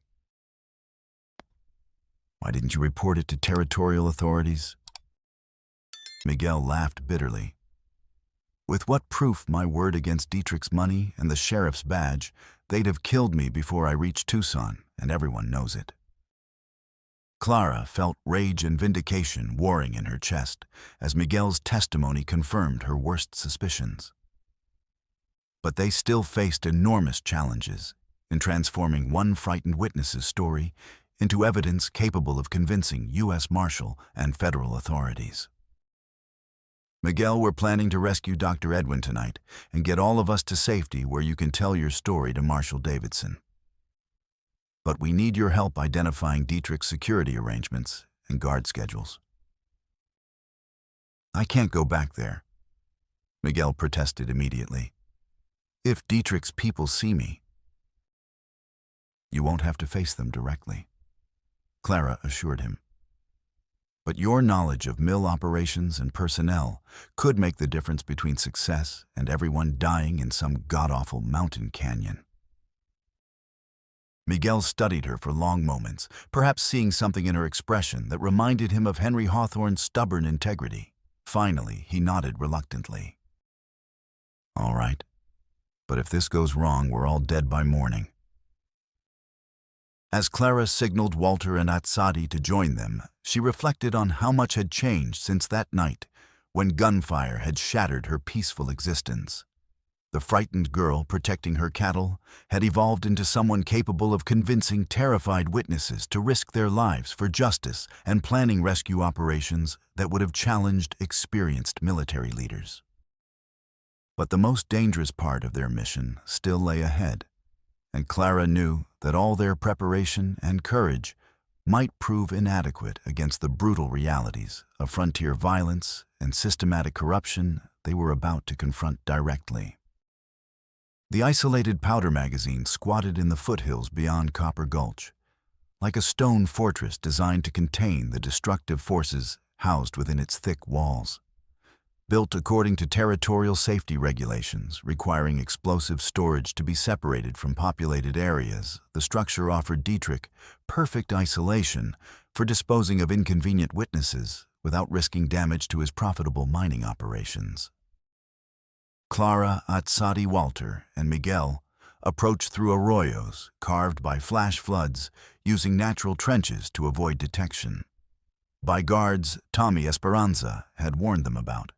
Why didn't you report it to territorial authorities? Miguel laughed bitterly. With what proof my word against Dietrich's money and the sheriff's badge, they'd have killed me before I reached Tucson, and everyone knows it. Clara felt rage and vindication warring in her chest as Miguel's testimony confirmed her worst suspicions. But they still faced enormous challenges in transforming one frightened witness's story into evidence capable of convincing U.S. Marshal and federal authorities. Miguel, we're planning to rescue Dr. Edwin tonight and get all of us to safety where you can tell your story to Marshal Davidson. But we need your help identifying Dietrich's security arrangements and guard schedules. I can't go back there, Miguel protested immediately. If Dietrich's people see me, you won't have to face them directly, Clara assured him. But your knowledge of mill operations and personnel could make the difference between success and everyone dying in some god-awful mountain canyon. Miguel studied her for long moments, perhaps seeing something in her expression that reminded him of Henry Hawthorne's stubborn integrity. Finally, he nodded reluctantly. All right, but if this goes wrong, we're all dead by morning. As Clara signaled Walter and Atsadi to join them, she reflected on how much had changed since that night when gunfire had shattered her peaceful existence. The frightened girl protecting her cattle had evolved into someone capable of convincing terrified witnesses to risk their lives for justice and planning rescue operations that would have challenged experienced military leaders. But the most dangerous part of their mission still lay ahead, and Clara knew that all their preparation and courage might prove inadequate against the brutal realities of frontier violence and systematic corruption they were about to confront directly. The isolated powder magazine squatted in the foothills beyond Copper Gulch, like a stone fortress designed to contain the destructive forces housed within its thick walls. Built according to territorial safety regulations requiring explosive storage to be separated from populated areas, the structure offered Dietrich perfect isolation for disposing of inconvenient witnesses without risking damage to his profitable mining operations. Clara, Atsadi, Walter, and Miguel approached through arroyos carved by flash floods using natural trenches to avoid detection. By guards Tommy Esperanza had warned them about.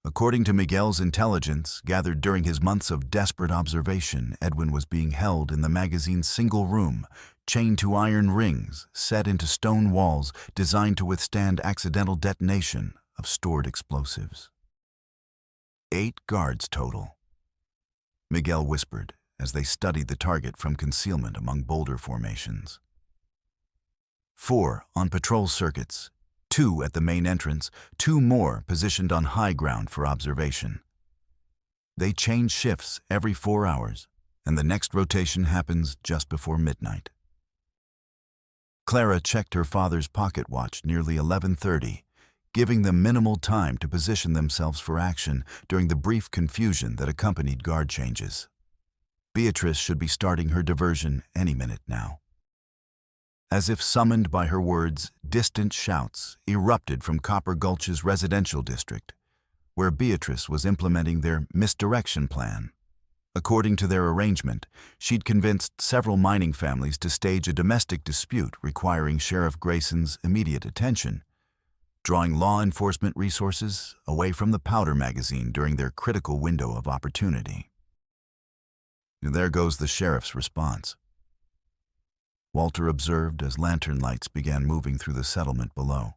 According to Miguel's intelligence, gathered during his months of desperate observation, Edwin was being held in the magazine's single room, chained to iron rings set into stone walls designed to withstand accidental detonation of stored explosives. 8 guards total, Miguel whispered as they studied the target from concealment among boulder formations. 4 on patrol circuits, 2 at the main entrance, 2 more positioned on high ground for observation. They change shifts every 4 hours, and the next rotation happens just before midnight. Clara checked her father's pocket watch nearly 11:30, giving them minimal time to position themselves for action during the brief confusion that accompanied guard changes. Beatrice should be starting her diversion any minute now. As if summoned by her words, distant shouts erupted from Copper Gulch's residential district, where Beatrice was implementing their misdirection plan. According to their arrangement, she'd convinced several mining families to stage a domestic dispute requiring Sheriff Grayson's immediate attention, drawing law enforcement resources away from the powder magazine during their critical window of opportunity. There goes the sheriff's response, Walter observed as lantern lights began moving through the settlement below.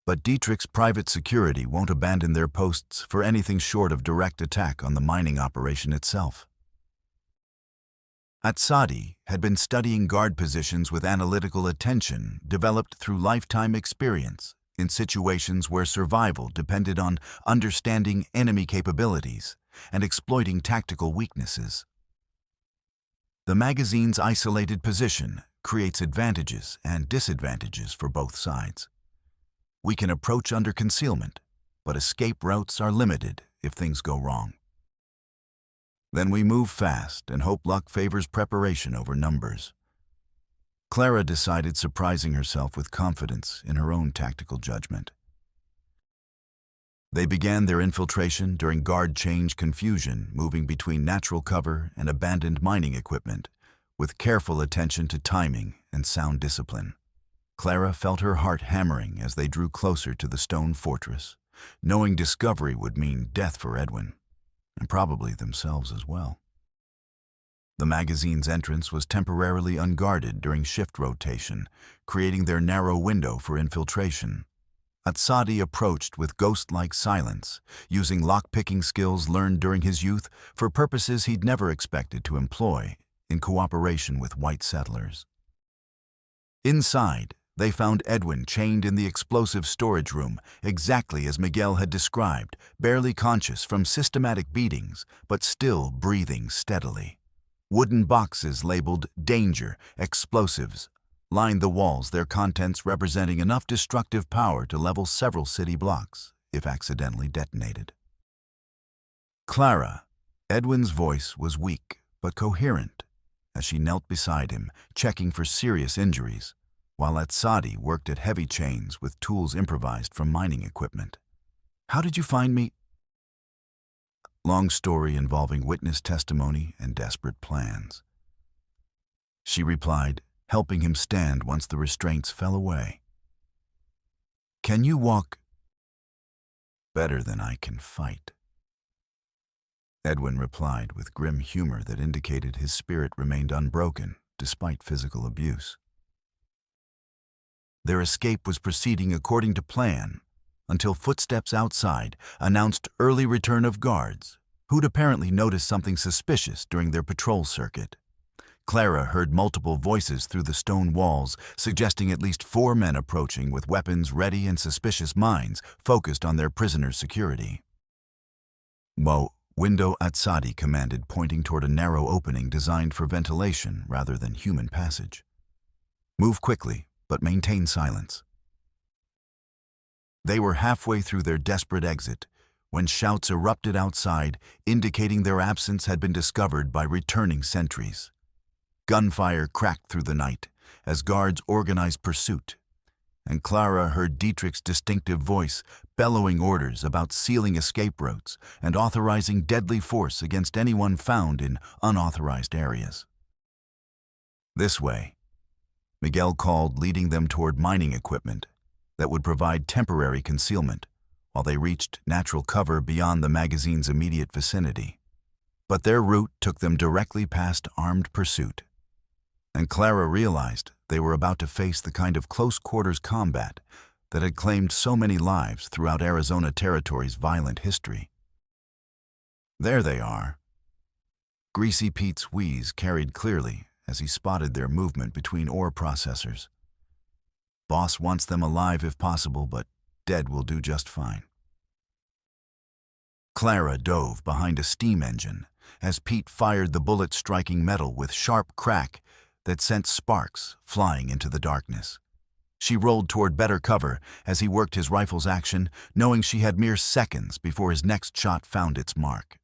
But Dietrich's private security won't abandon their posts for anything short of direct attack on the mining operation itself. Atsadi had been studying guard positions with analytical attention developed through lifetime experience in situations where survival depended on understanding enemy capabilities and exploiting tactical weaknesses. The magazine's isolated position creates advantages and disadvantages for both sides. We can approach under concealment, but escape routes are limited if things go wrong. Then we move fast and hope luck favors preparation over numbers. Clara decided, surprising herself with confidence in her own tactical judgment. They began their infiltration during guard change confusion, moving between natural cover and abandoned mining equipment, with careful attention to timing and sound discipline. Clara felt her heart hammering as they drew closer to the stone fortress, knowing discovery would mean death for Edwin, and probably themselves as well. The magazine's entrance was temporarily unguarded during shift rotation, creating their narrow window for infiltration. Atsadi approached with ghost-like silence, using lock-picking skills learned during his youth for purposes he'd never expected to employ in cooperation with white settlers. Inside, they found Edwin chained in the explosive storage room, exactly as Miguel had described, barely conscious from systematic beatings, but still breathing steadily. Wooden boxes labeled "Danger," "Explosives," lined the walls, their contents representing enough destructive power to level several city blocks, if accidentally detonated. Clara, Edwin's voice was weak but coherent as she knelt beside him, checking for serious injuries, while Atsadi worked at heavy chains with tools improvised from mining equipment. "How did you find me?" Long story involving witness testimony and desperate plans. She replied, helping him stand once the restraints fell away. "Can you walk?" "Better than I can fight," Edwin replied with grim humor that indicated his spirit remained unbroken despite physical abuse. Their escape was proceeding according to plan until footsteps outside announced early return of guards, who'd apparently noticed something suspicious during their patrol circuit. Clara heard multiple voices through the stone walls, suggesting at least 4 men approaching with weapons ready and suspicious minds focused on their prisoners' security. "Whoa," Window Atsadi commanded, pointing toward a narrow opening designed for ventilation rather than human passage. "Move quickly, but maintain silence." They were halfway through their desperate exit when shouts erupted outside, indicating their absence had been discovered by returning sentries. Gunfire cracked through the night as guards organized pursuit, and Clara heard Dietrich's distinctive voice bellowing orders about sealing escape routes and authorizing deadly force against anyone found in unauthorized areas. "This way," Miguel called, leading them toward mining equipment that would provide temporary concealment while they reached natural cover beyond the magazine's immediate vicinity. But their route took them directly past armed pursuit, and Clara realized they were about to face the kind of close-quarters combat that had claimed so many lives throughout Arizona Territory's violent history. "There they are." Greasy Pete's wheeze carried clearly as he spotted their movement between ore processors. "Boss wants them alive if possible, but dead will do just fine." Clara dove behind a steam engine as Pete fired the bullet, striking metal with sharp crack that sent sparks flying into the darkness. She rolled toward better cover as he worked his rifle's action, knowing she had mere seconds before his next shot found its mark.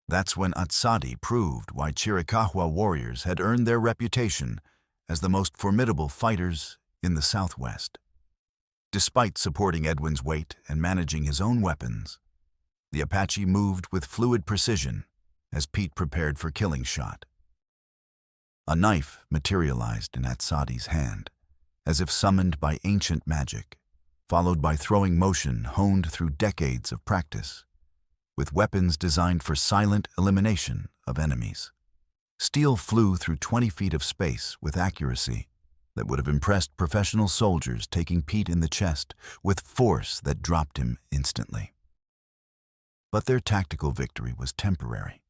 That's when Atsadi proved why Chiricahua warriors had earned their reputation as the most formidable fighters in the Southwest. Despite supporting Edwin's weight and managing his own weapons, The Apache moved with fluid precision as Pete prepared for killing shot. A knife materialized in Atsadi's hand, as if summoned by ancient magic, followed by throwing motion honed through decades of practice, with weapons designed for silent elimination of enemies. Steel flew through 20 feet of space with accuracy that would have impressed professional soldiers, taking Pete in the chest with force that dropped him instantly. But their tactical victory was temporary.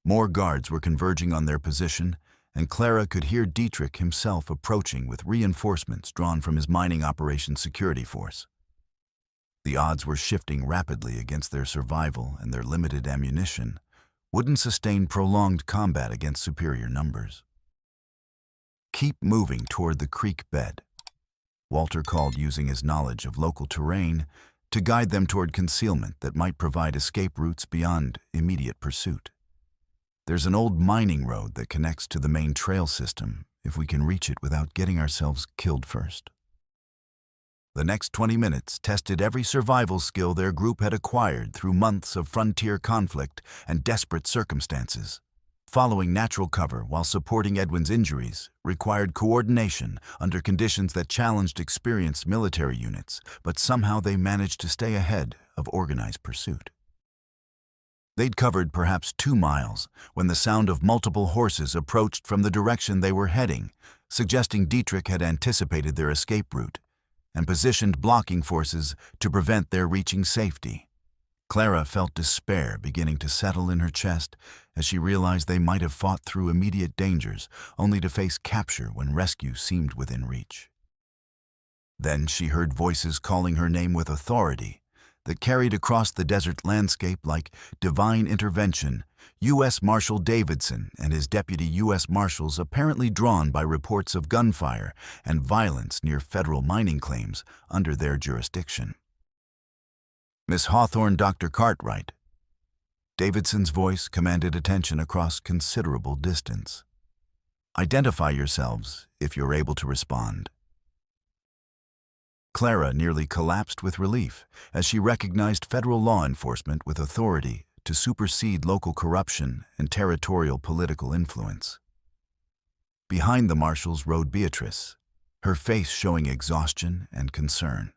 More guards were converging on their position, and Clara could hear Dietrich himself approaching with reinforcements drawn from his mining operations security force. The odds were shifting rapidly against their survival, and their limited ammunition wouldn't sustain prolonged combat against superior numbers. "Keep moving toward the creek bed," Walter called, using his knowledge of local terrain to guide them toward concealment that might provide escape routes beyond immediate pursuit. "There's an old mining road that connects to the main trail system if we can reach it without getting ourselves killed first." The next 20 minutes tested every survival skill their group had acquired through months of frontier conflict and desperate circumstances. Following natural cover while supporting Edwin's injuries required coordination under conditions that challenged experienced military units, but somehow they managed to stay ahead of organized pursuit. They'd covered perhaps 2 miles when the sound of multiple horses approached from the direction they were heading, suggesting Dietrich had anticipated their escape route and positioned blocking forces to prevent their reaching safety. Clara felt despair beginning to settle in her chest as she realized they might have fought through immediate dangers only to face capture when rescue seemed within reach. Then she heard voices calling her name with authority that carried across the desert landscape like divine intervention. U.S. Marshal Davidson and his deputy U.S. Marshals, apparently drawn by reports of gunfire and violence near federal mining claims under their jurisdiction. "Miss Hawthorne, Dr. Cartwright." Davidson's voice commanded attention across considerable distance. "Identify yourselves if you're able to respond." Clara nearly collapsed with relief as she recognized federal law enforcement with authority to supersede local corruption and territorial political influence. Behind the marshals rode Beatrice, her face showing exhaustion and concern,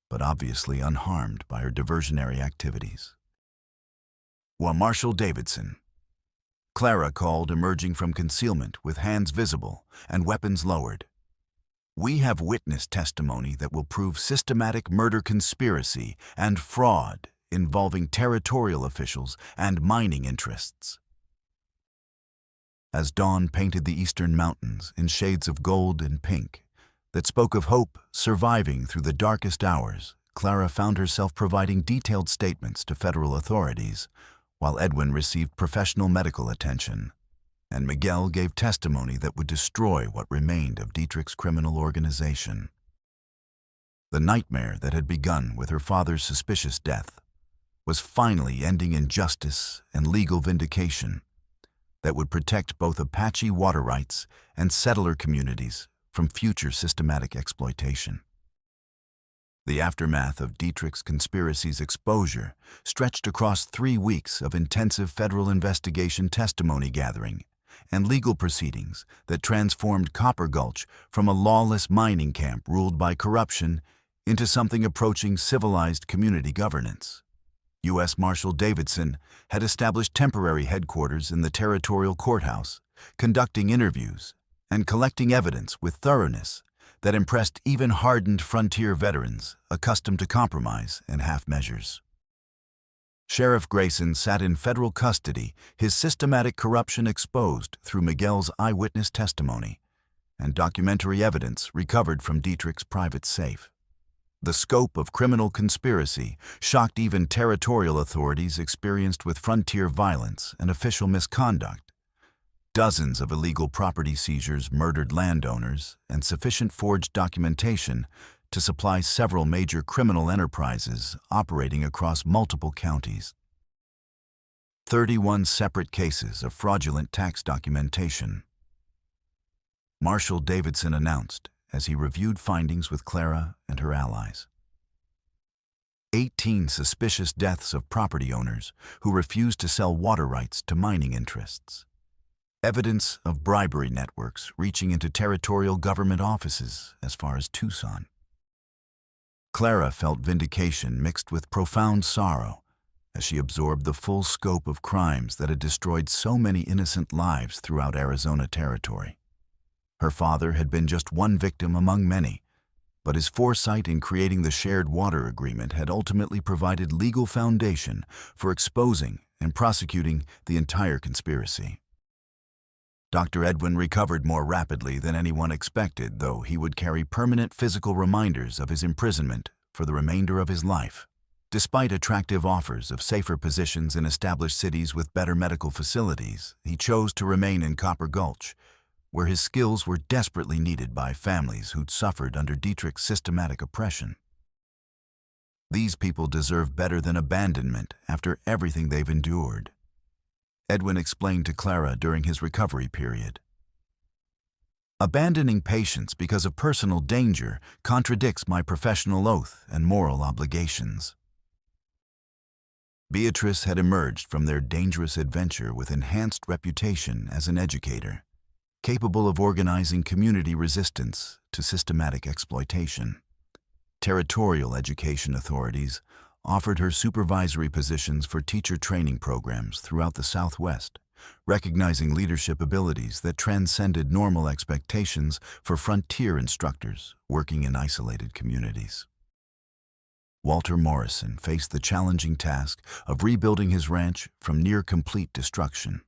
but obviously unharmed by her diversionary activities. "While Marshal Davidson," Clara called, emerging from concealment with hands visible and weapons lowered, "we have witness testimony that will prove systematic murder conspiracy and fraud involving territorial officials and mining interests." As dawn painted the eastern mountains in shades of gold and pink that spoke of hope surviving through the darkest hours, Clara found herself providing detailed statements to federal authorities, while Edwin received professional medical attention, and Miguel gave testimony that would destroy what remained of Dietrich's criminal organization. The nightmare that had begun with her father's suspicious death was finally ending in justice and legal vindication that would protect both Apache water rights and settler communities from future systematic exploitation. The aftermath of Dietrich's conspiracy's exposure stretched across 3 weeks of intensive federal investigation, testimony gathering, and legal proceedings that transformed Copper Gulch from a lawless mining camp ruled by corruption into something approaching civilized community governance. U.S. Marshal Davidson had established temporary headquarters in the territorial courthouse, conducting interviews and collecting evidence with thoroughness that impressed even hardened frontier veterans accustomed to compromise and half measures. Sheriff Grayson sat in federal custody, his systematic corruption exposed through Miguel's eyewitness testimony and documentary evidence recovered from Dietrich's private safe. The scope of criminal conspiracy shocked even territorial authorities experienced with frontier violence and official misconduct. Dozens of illegal property seizures, murdered landowners, and sufficient forged documentation to supply several major criminal enterprises operating across multiple counties. 31 separate cases of fraudulent tax documentation. Marshal Davidson announced as he reviewed findings with Clara and her allies. 18 suspicious deaths of property owners who refused to sell water rights to mining interests. Evidence of bribery networks reaching into territorial government offices as far as Tucson. Clara felt vindication mixed with profound sorrow as she absorbed the full scope of crimes that had destroyed so many innocent lives throughout Arizona territory. Her father had been just one victim among many, but his foresight in creating the shared water agreement had ultimately provided legal foundation for exposing and prosecuting the entire conspiracy. Dr. Edwin recovered more rapidly than anyone expected, though he would carry permanent physical reminders of his imprisonment for the remainder of his life. Despite attractive offers of safer positions in established cities with better medical facilities, he chose to remain in Copper Gulch, where his skills were desperately needed by families who'd suffered under Dietrich's systematic oppression. These people deserve better than abandonment after everything they've endured, Edwin explained to Clara during his recovery period. Abandoning patients because of personal danger contradicts my professional oath and moral obligations. Beatrice had emerged from their dangerous adventure with enhanced reputation as an educator, capable of organizing community resistance to systematic exploitation. Territorial education authorities offered her supervisory positions for teacher training programs throughout the Southwest, recognizing leadership abilities that transcended normal expectations for frontier instructors working in isolated communities. Walter Morrison faced the challenging task of rebuilding his ranch from near-complete destruction.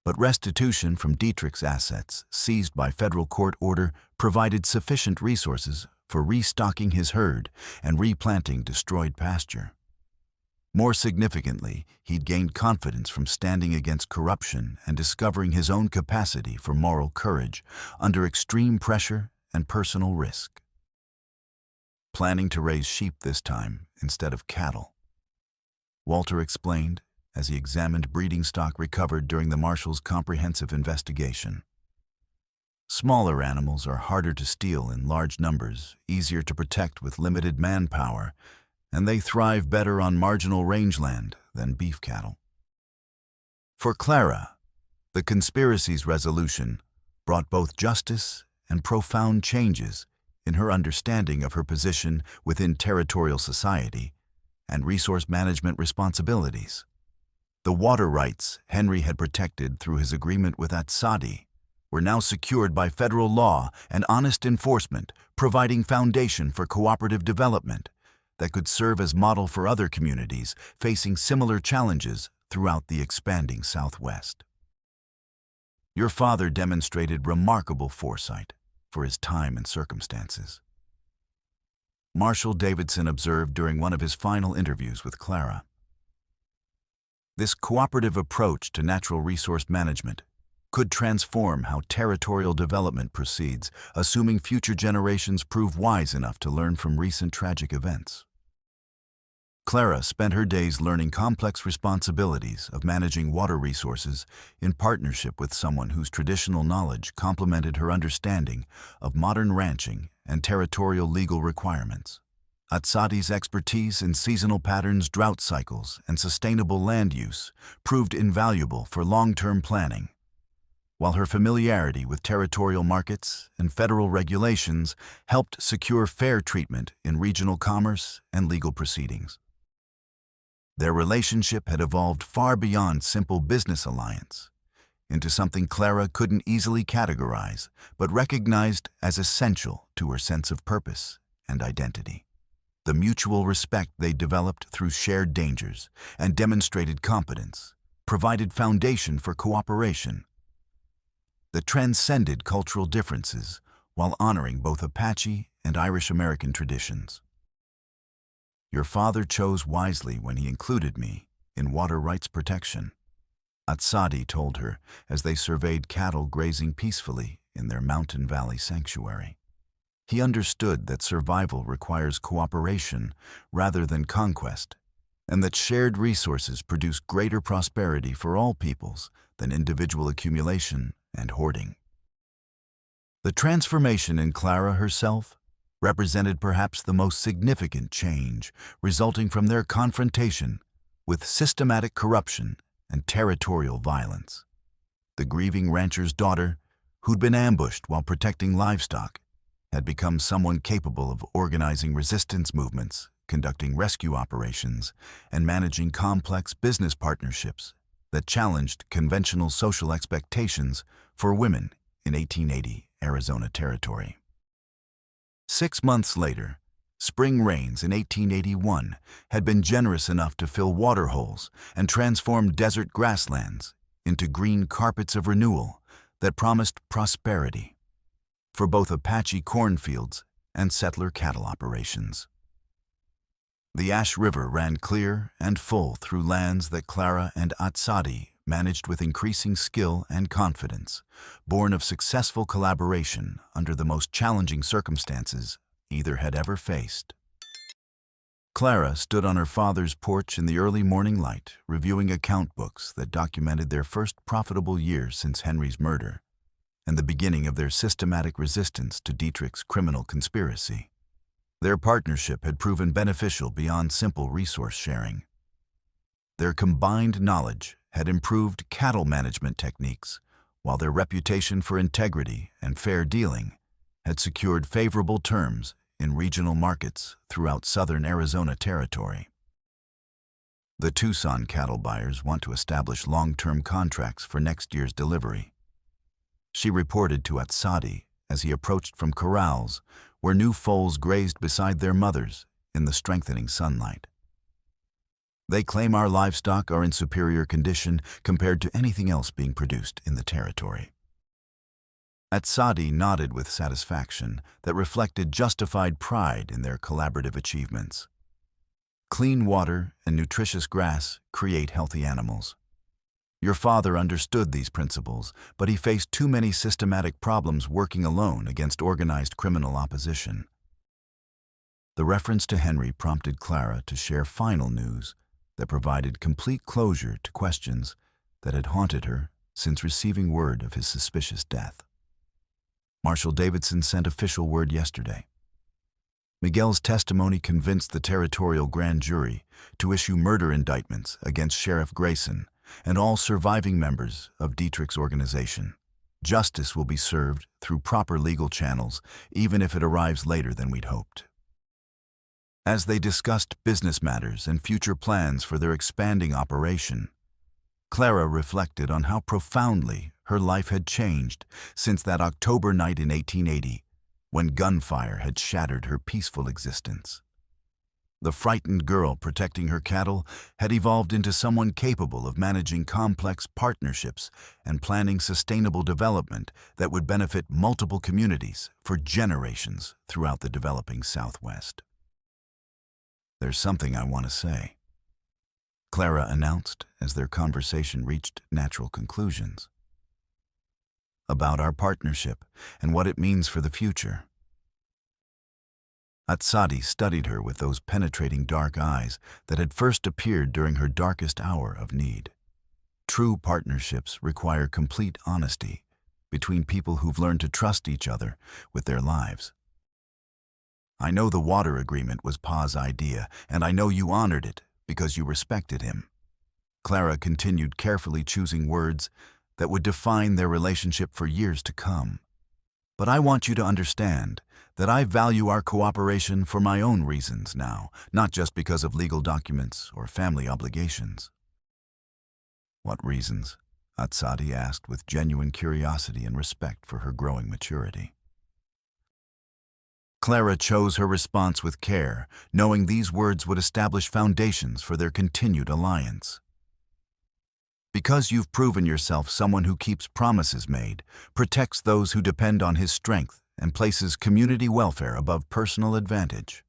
But restitution from Dietrich's assets, seized by federal court order, provided sufficient resources for restocking his herd and replanting destroyed pasture. More significantly, he'd gained confidence from standing against corruption and discovering his own capacity for moral courage under extreme pressure and personal risk. Planning to raise sheep this time instead of cattle, Walter explained as he examined breeding stock recovered during the marshal's comprehensive investigation. Smaller animals are harder to steal in large numbers, easier to protect with limited manpower, and they thrive better on marginal rangeland than beef cattle. For Clara, the conspiracy's resolution brought both justice and profound changes in her understanding of her position within territorial society and resource management responsibilities. The water rights Henry had protected through his agreement with Atsadi were now secured by federal law and honest enforcement, providing foundation for cooperative development that could serve as model for other communities facing similar challenges throughout the expanding Southwest. Your father demonstrated remarkable foresight for his time and circumstances, Marshal Davidson observed during one of his final interviews with Clara. This cooperative approach to natural resource management could transform how territorial development proceeds, assuming future generations prove wise enough to learn from recent tragic events. Clara spent her days learning complex responsibilities of managing water resources in partnership with someone whose traditional knowledge complemented her understanding of modern ranching and territorial legal requirements. Atsadi's expertise in seasonal patterns, drought cycles, and sustainable land use proved invaluable for long-term planning, while her familiarity with territorial markets and federal regulations helped secure fair treatment in regional commerce and legal proceedings. Their relationship had evolved far beyond simple business alliance into something Clara couldn't easily categorize, but recognized as essential to her sense of purpose and identity. The mutual respect they developed through shared dangers and demonstrated competence provided foundation for cooperation that transcended cultural differences while honoring both Apache and Irish-American traditions. Your father chose wisely when he included me in water rights protection, Atsadi told her as they surveyed cattle grazing peacefully in their mountain valley sanctuary. He understood that survival requires cooperation rather than conquest, and that shared resources produce greater prosperity for all peoples than individual accumulation and hoarding. The transformation in Clara herself represented perhaps the most significant change resulting from their confrontation with systematic corruption and territorial violence. The grieving rancher's daughter, who'd been ambushed while protecting livestock, had become someone capable of organizing resistance movements, conducting rescue operations, and managing complex business partnerships that challenged conventional social expectations for women in 1880 Arizona Territory. 6 months later, spring rains in 1881 had been generous enough to fill water holes and transform desert grasslands into green carpets of renewal that promised prosperity for both Apache cornfields and settler cattle operations. The Ash River ran clear and full through lands that Clara and Atsadi managed with increasing skill and confidence, born of successful collaboration under the most challenging circumstances either had ever faced. Clara stood on her father's porch in the early morning light, reviewing account books that documented their first profitable year since Henry's murder and the beginning of their systematic resistance to Dietrich's criminal conspiracy. Their partnership had proven beneficial beyond simple resource sharing. Their combined knowledge had improved cattle management techniques, while their reputation for integrity and fair dealing had secured favorable terms in regional markets throughout southern Arizona Territory. The Tucson cattle buyers want to establish long-term contracts for next year's delivery. She reported to Atsadi as he approached from corrals where new foals grazed beside their mothers in the strengthening sunlight. They claim our livestock are in superior condition compared to anything else being produced in the territory. Atsadi nodded with satisfaction that reflected justified pride in their collaborative achievements. Clean water and nutritious grass create healthy animals. Your father understood these principles, but he faced too many systematic problems working alone against organized criminal opposition. The reference to Henry prompted Clara to share final news that provided complete closure to questions that had haunted her since receiving word of his suspicious death. Marshal Davidson sent official word yesterday. Miguel's testimony convinced the territorial grand jury to issue murder indictments against Sheriff Grayson and all surviving members of Dietrich's organization. Justice will be served through proper legal channels, even if it arrives later than we'd hoped. As they discussed business matters and future plans for their expanding operation, Clara reflected on how profoundly her life had changed since that October night in 1880, when gunfire had shattered her peaceful existence. The frightened girl protecting her cattle had evolved into someone capable of managing complex partnerships and planning sustainable development that would benefit multiple communities for generations throughout the developing Southwest. "There's something I want to say," Clara announced as their conversation reached natural conclusions. "About our partnership and what it means for the future." Atsadi studied her with those penetrating dark eyes that had first appeared during her darkest hour of need. True partnerships require complete honesty between people who've learned to trust each other with their lives. "I know the water agreement was Pa's idea, and I know you honored it because you respected him." Clara continued, carefully choosing words that would define their relationship for years to come. "But I want you to understand that I value our cooperation for my own reasons now, not just because of legal documents or family obligations." "What reasons?" Atsadi asked with genuine curiosity and respect for her growing maturity. Clara chose her response with care, knowing these words would establish foundations for their continued alliance. "Because you've proven yourself someone who keeps promises made, protects those who depend on his strength, and places community welfare above personal advantage.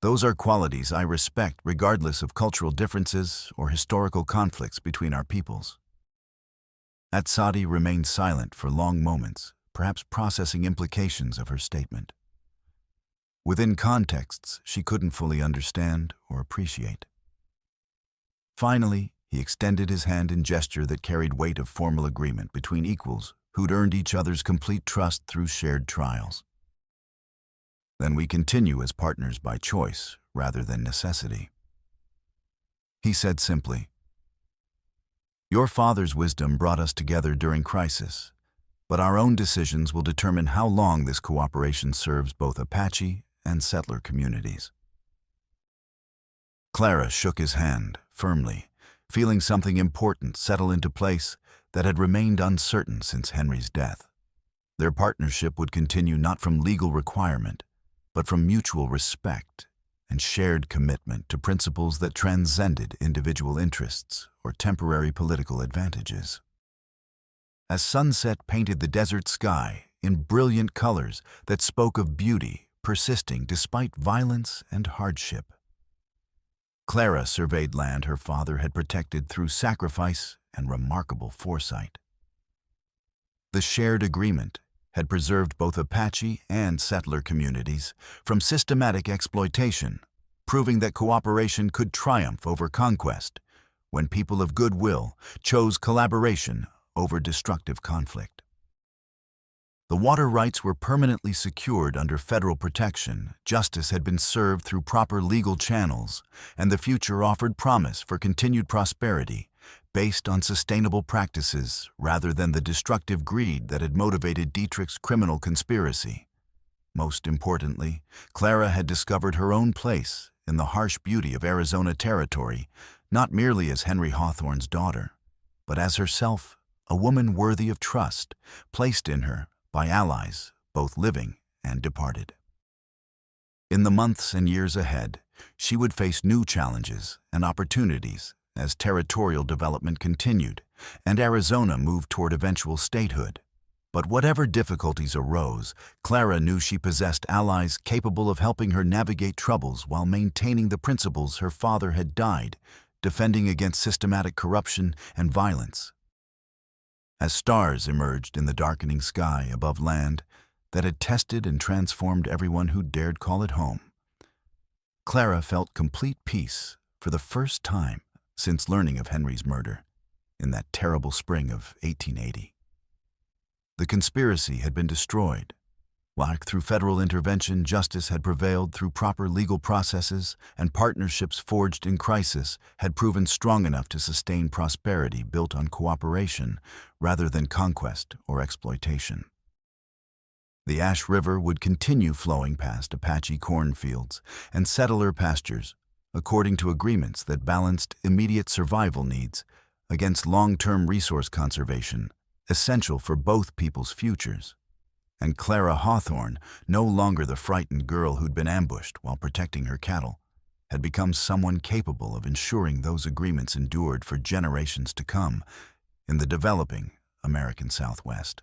Those are qualities I respect regardless of cultural differences or historical conflicts between our peoples." Atsadi remained silent for long moments, perhaps processing implications of her statement. Within contexts she couldn't fully understand or appreciate. Finally, he extended his hand in gesture that carried weight of formal agreement between equals who'd earned each other's complete trust through shared trials. Then we continue as partners by choice rather than necessity. He said simply, "Your father's wisdom brought us together during crisis, but our own decisions will determine how long this cooperation serves both Apache and settler communities." Clara shook his hand firmly, feeling something important settle into place that had remained uncertain since Henry's death. Their partnership would continue not from legal requirement, but from mutual respect and shared commitment to principles that transcended individual interests or temporary political advantages. As sunset painted the desert sky in brilliant colors that spoke of beauty persisting despite violence and hardship, Clara surveyed land her father had protected through sacrifice and remarkable foresight. The shared agreement had preserved both Apache and settler communities from systematic exploitation, proving that cooperation could triumph over conquest when people of goodwill chose collaboration over destructive conflict. The water rights were permanently secured under federal protection, justice had been served through proper legal channels, and the future offered promise for continued prosperity based on sustainable practices rather than the destructive greed that had motivated Dietrich's criminal conspiracy. Most importantly, Clara had discovered her own place in the harsh beauty of Arizona territory, not merely as Henry Hawthorne's daughter, but as herself, a woman worthy of trust, placed in her by allies, both living and departed. In the months and years ahead, she would face new challenges and opportunities as territorial development continued and Arizona moved toward eventual statehood. But whatever difficulties arose, Clara knew she possessed allies capable of helping her navigate troubles while maintaining the principles her father had died, defending against systematic corruption and violence. As stars emerged in the darkening sky above land that had tested and transformed everyone who dared call it home, Clara felt complete peace for the first time since learning of Henry's murder in that terrible spring of 1880. The conspiracy had been destroyed, while through federal intervention justice had prevailed through proper legal processes and partnerships forged in crisis had proven strong enough to sustain prosperity built on cooperation rather than conquest or exploitation. The Ash River would continue flowing past Apache cornfields and settler pastures, according to agreements that balanced immediate survival needs against long-term resource conservation, essential for both people's futures. And Clara Hawthorne, no longer the frightened girl who'd been ambushed while protecting her cattle, had become someone capable of ensuring those agreements endured for generations to come in the developing American Southwest.